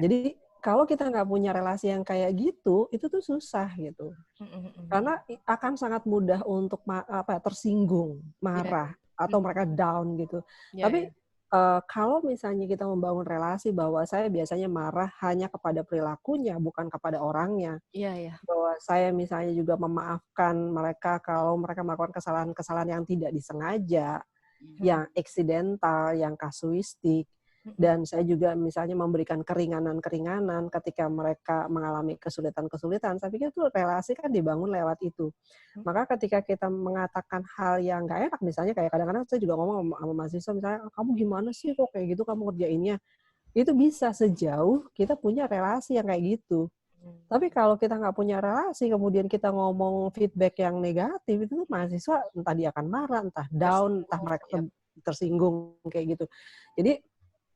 Jadi kalau kita nggak punya relasi yang kayak gitu, itu tuh susah gitu. Karena akan sangat mudah untuk tersinggung, marah, atau mereka down gitu. Tapi kalau misalnya kita membangun relasi bahwa saya biasanya marah hanya kepada perilakunya, bukan kepada orangnya. Bahwa saya misalnya juga memaafkan mereka kalau mereka melakukan kesalahan-kesalahan yang tidak disengaja, yang eksidental, yang kasuistik. Dan saya juga misalnya memberikan keringanan-keringanan ketika mereka mengalami kesulitan-kesulitan. Saya pikir itu relasi kan dibangun lewat itu. Maka ketika kita mengatakan hal yang nggak enak, misalnya kayak kadang-kadang saya juga ngomong sama mahasiswa, misalnya, kamu gimana sih kok kayak gitu kamu ngerjainnya? Itu bisa sejauh kita punya relasi yang kayak gitu. Tapi kalau kita nggak punya relasi, kemudian kita ngomong feedback yang negatif, itu mahasiswa entah dia akan marah, entah down, entah mereka tersinggung kayak gitu. Jadi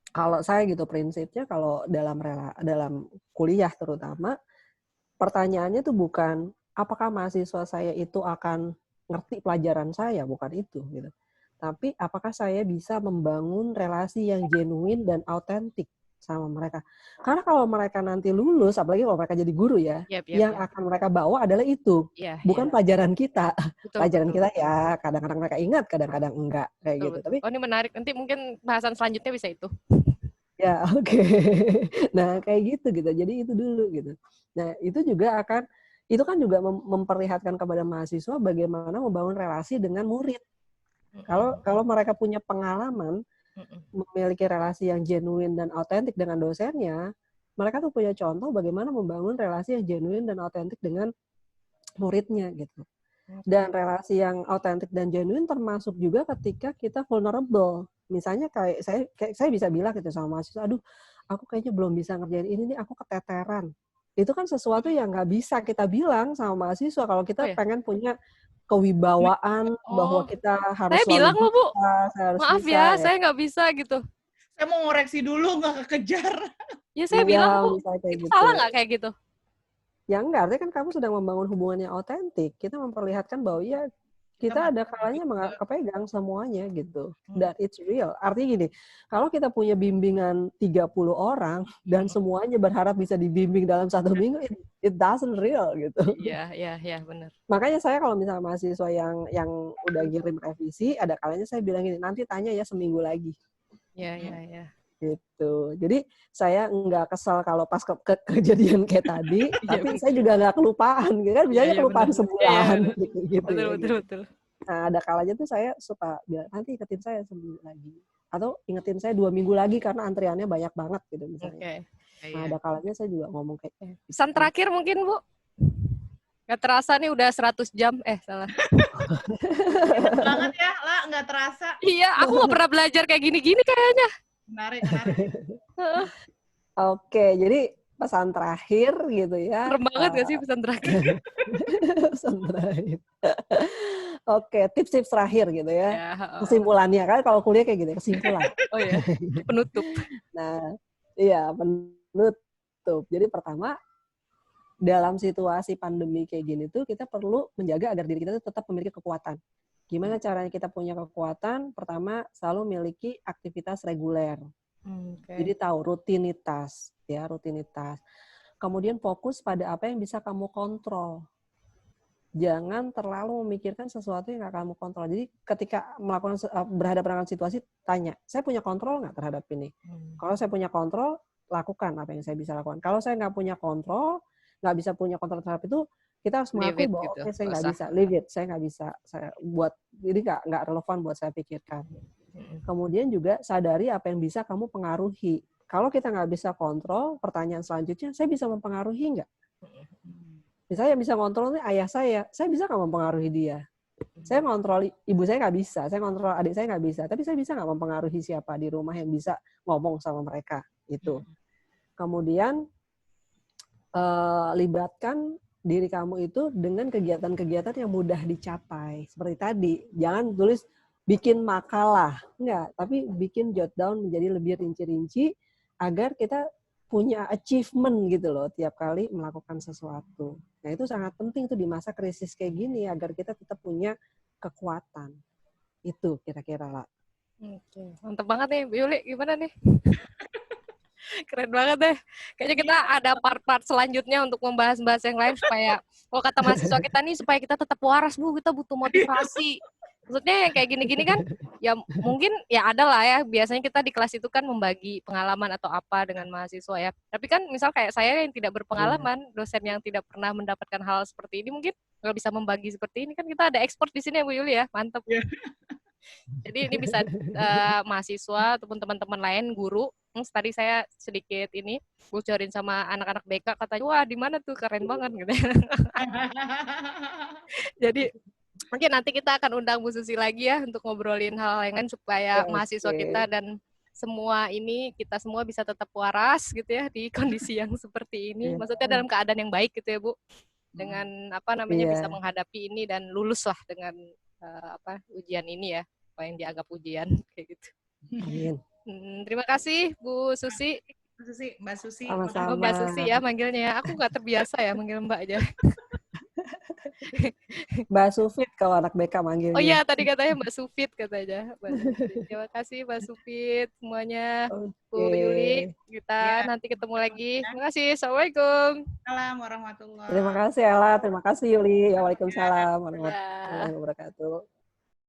kalau saya gitu prinsipnya, kalau dalam kuliah terutama, pertanyaannya tuh bukan apakah mahasiswa saya itu akan ngerti pelajaran saya, bukan itu gitu. Tapi apakah saya bisa membangun relasi yang genuine dan autentik sama mereka. Karena kalau mereka nanti lulus, apalagi kalau mereka jadi guru ya, yang akan mereka bawa adalah itu, bukan pelajaran kita. Pelajaran kita ya kadang-kadang mereka ingat, kadang-kadang enggak kayak gitu. Tapi ini menarik. Nanti mungkin bahasan selanjutnya bisa itu. Ya, oke. Nah, kayak gitu. Jadi itu dulu gitu. Nah, itu kan juga memperlihatkan kepada mahasiswa bagaimana membangun relasi dengan murid. Kalau mereka punya pengalaman memiliki relasi yang genuine dan autentik dengan dosennya, mereka tuh punya contoh bagaimana membangun relasi yang genuine dan autentik dengan muridnya gitu. Dan relasi yang autentik dan genuine termasuk juga ketika kita vulnerable. Misalnya kayak saya bisa bilang gitu sama mahasiswa, aduh, aku kayaknya belum bisa ngerjain ini nih, aku keteteran. Itu kan sesuatu yang nggak bisa kita bilang sama mahasiswa kalau kita pengen punya kewibawaan bahwa kita harus saya bilang loh, Bu. Maaf ya, saya nggak bisa gitu. Saya mau ngoreksi dulu, nggak kekejar. Ya saya bilang, Bu, itu salah nggak kayak gitu? Ya enggak, artinya kan kamu sedang membangun hubungan yang otentik. Kita memperlihatkan bahwa ya kita ada kalanya kepegang semuanya gitu. Dan it's real. Artinya gini, kalau kita punya bimbingan 30 orang dan semuanya berharap bisa dibimbing dalam 1 minggu, it doesn't real gitu. Iya, benar. Makanya saya kalau misalnya mahasiswa yang udah ngirim revisi, ada kalanya saya bilang gini, nanti tanya ya seminggu lagi. Iya. Gitu. Jadi saya nggak kesal kalau pas kejadian kayak tadi, tapi saya juga nggak kelupaan, gitu kan? Biasanya kelupaan sebulan, gitu. Betul. Nah, ada kalanya tuh saya suka bilang, nanti ingetin saya seminggu lagi, atau ingetin saya 2 minggu lagi karena antriannya banyak banget gitu misalnya. Nah, ada kalanya saya juga ngomong kayak. Pesan terakhir mungkin Bu. Gak terasa nih udah 100 jam. Salah. Banget ya, lah nggak terasa. Iya, aku nggak pernah belajar kayak gini-gini kayaknya. Menarik. Oke, jadi pesan terakhir gitu ya. Serem banget gak sih pesan terakhir? Pesan terakhir. Oke, tips-tips terakhir gitu ya. Kesimpulannya, kan kalau kuliah kayak gitu, kesimpulan. Oh iya, penutup. Nah, iya, penutup. Jadi pertama, dalam situasi pandemi kayak gini tuh kita perlu menjaga agar diri kita tuh tetap memiliki kekuatan. Gimana caranya kita punya kekuatan? Pertama, selalu memiliki aktivitas reguler. Jadi tahu rutinitas. Kemudian fokus pada apa yang bisa kamu kontrol. Jangan terlalu memikirkan sesuatu yang nggak kamu kontrol. Jadi ketika berhadapan dengan situasi, tanya, saya punya kontrol nggak terhadap ini? Kalau saya punya kontrol, lakukan apa yang saya bisa lakukan. Kalau saya nggak punya kontrol, nggak bisa punya kontrol terhadap itu, kita harus mengakui bahwa gitu. Saya nggak bisa, leave it, saya nggak bisa, jadi nggak relevan buat saya pikirkan. Kemudian juga sadari apa yang bisa kamu pengaruhi. Kalau kita nggak bisa kontrol, pertanyaan selanjutnya, saya bisa mempengaruhi nggak? Misalnya yang bisa kontrol nih ayah saya bisa nggak mempengaruhi dia? Saya kontrol ibu saya nggak bisa, saya kontrol adik saya nggak bisa, tapi saya bisa nggak mempengaruhi siapa di rumah yang bisa ngomong sama mereka itu. Kemudian libatkan diri kamu itu dengan kegiatan-kegiatan yang mudah dicapai. Seperti tadi, jangan tulis bikin makalah, enggak, tapi bikin jot down menjadi lebih rinci-rinci agar kita punya achievement gitu loh tiap kali melakukan sesuatu. Nah, itu sangat penting tuh di masa krisis kayak gini agar kita tetap punya kekuatan. Itu kira-kira lah. Oke, mantap banget nih, Yuli, gimana nih? Keren banget deh. Kayaknya kita ada part-part selanjutnya untuk membahas-bahas yang lain supaya, kalau kata mahasiswa kita nih, supaya kita tetap waras, Bu, kita butuh motivasi. Maksudnya yang kayak gini-gini kan, ya mungkin ya ada lah ya, biasanya kita di kelas itu kan membagi pengalaman atau apa dengan mahasiswa ya. Tapi kan misal kayak saya yang tidak berpengalaman, dosen yang tidak pernah mendapatkan hal seperti ini, mungkin nggak bisa membagi seperti ini, kan kita ada ekspor di sini ya Bu Yuli ya, mantap. Jadi ini bisa mahasiswa ataupun teman-teman lain, guru. Tadi saya sedikit ini bocorin sama anak-anak BK, katanya, wah di mana tuh keren banget gitu. Jadi mungkin nanti kita akan undang Bu Susi lagi ya untuk ngobrolin hal yang lain supaya mahasiswa kita dan semua ini kita semua bisa tetap waras gitu ya di kondisi yang seperti ini. Maksudnya dalam keadaan yang baik gitu ya Bu. Dengan bisa menghadapi ini dan lulus lah dengan ujian ini ya, apa yang dianggap ujian kayak gitu. Amin. Terima kasih Bu Susi. Mbak Susi. Sama-sama. Mbak Susi ya manggilnya ya. Aku nggak terbiasa ya manggil Mbak aja. Mbak Sufit kalau anak BK manggilnya. Oh iya, tadi katanya Mbak Sufit katanya. Terima kasih Mbak Sufit semuanya. Bu Yuli, kita nanti ketemu lagi. Terima kasih. Assalamualaikum. Assalamualaikum warahmatullahi wabarakatuh. Terima kasih Ella, terima kasih Yuli. Waalaikumsalam warahmatullahi wabarakatuh.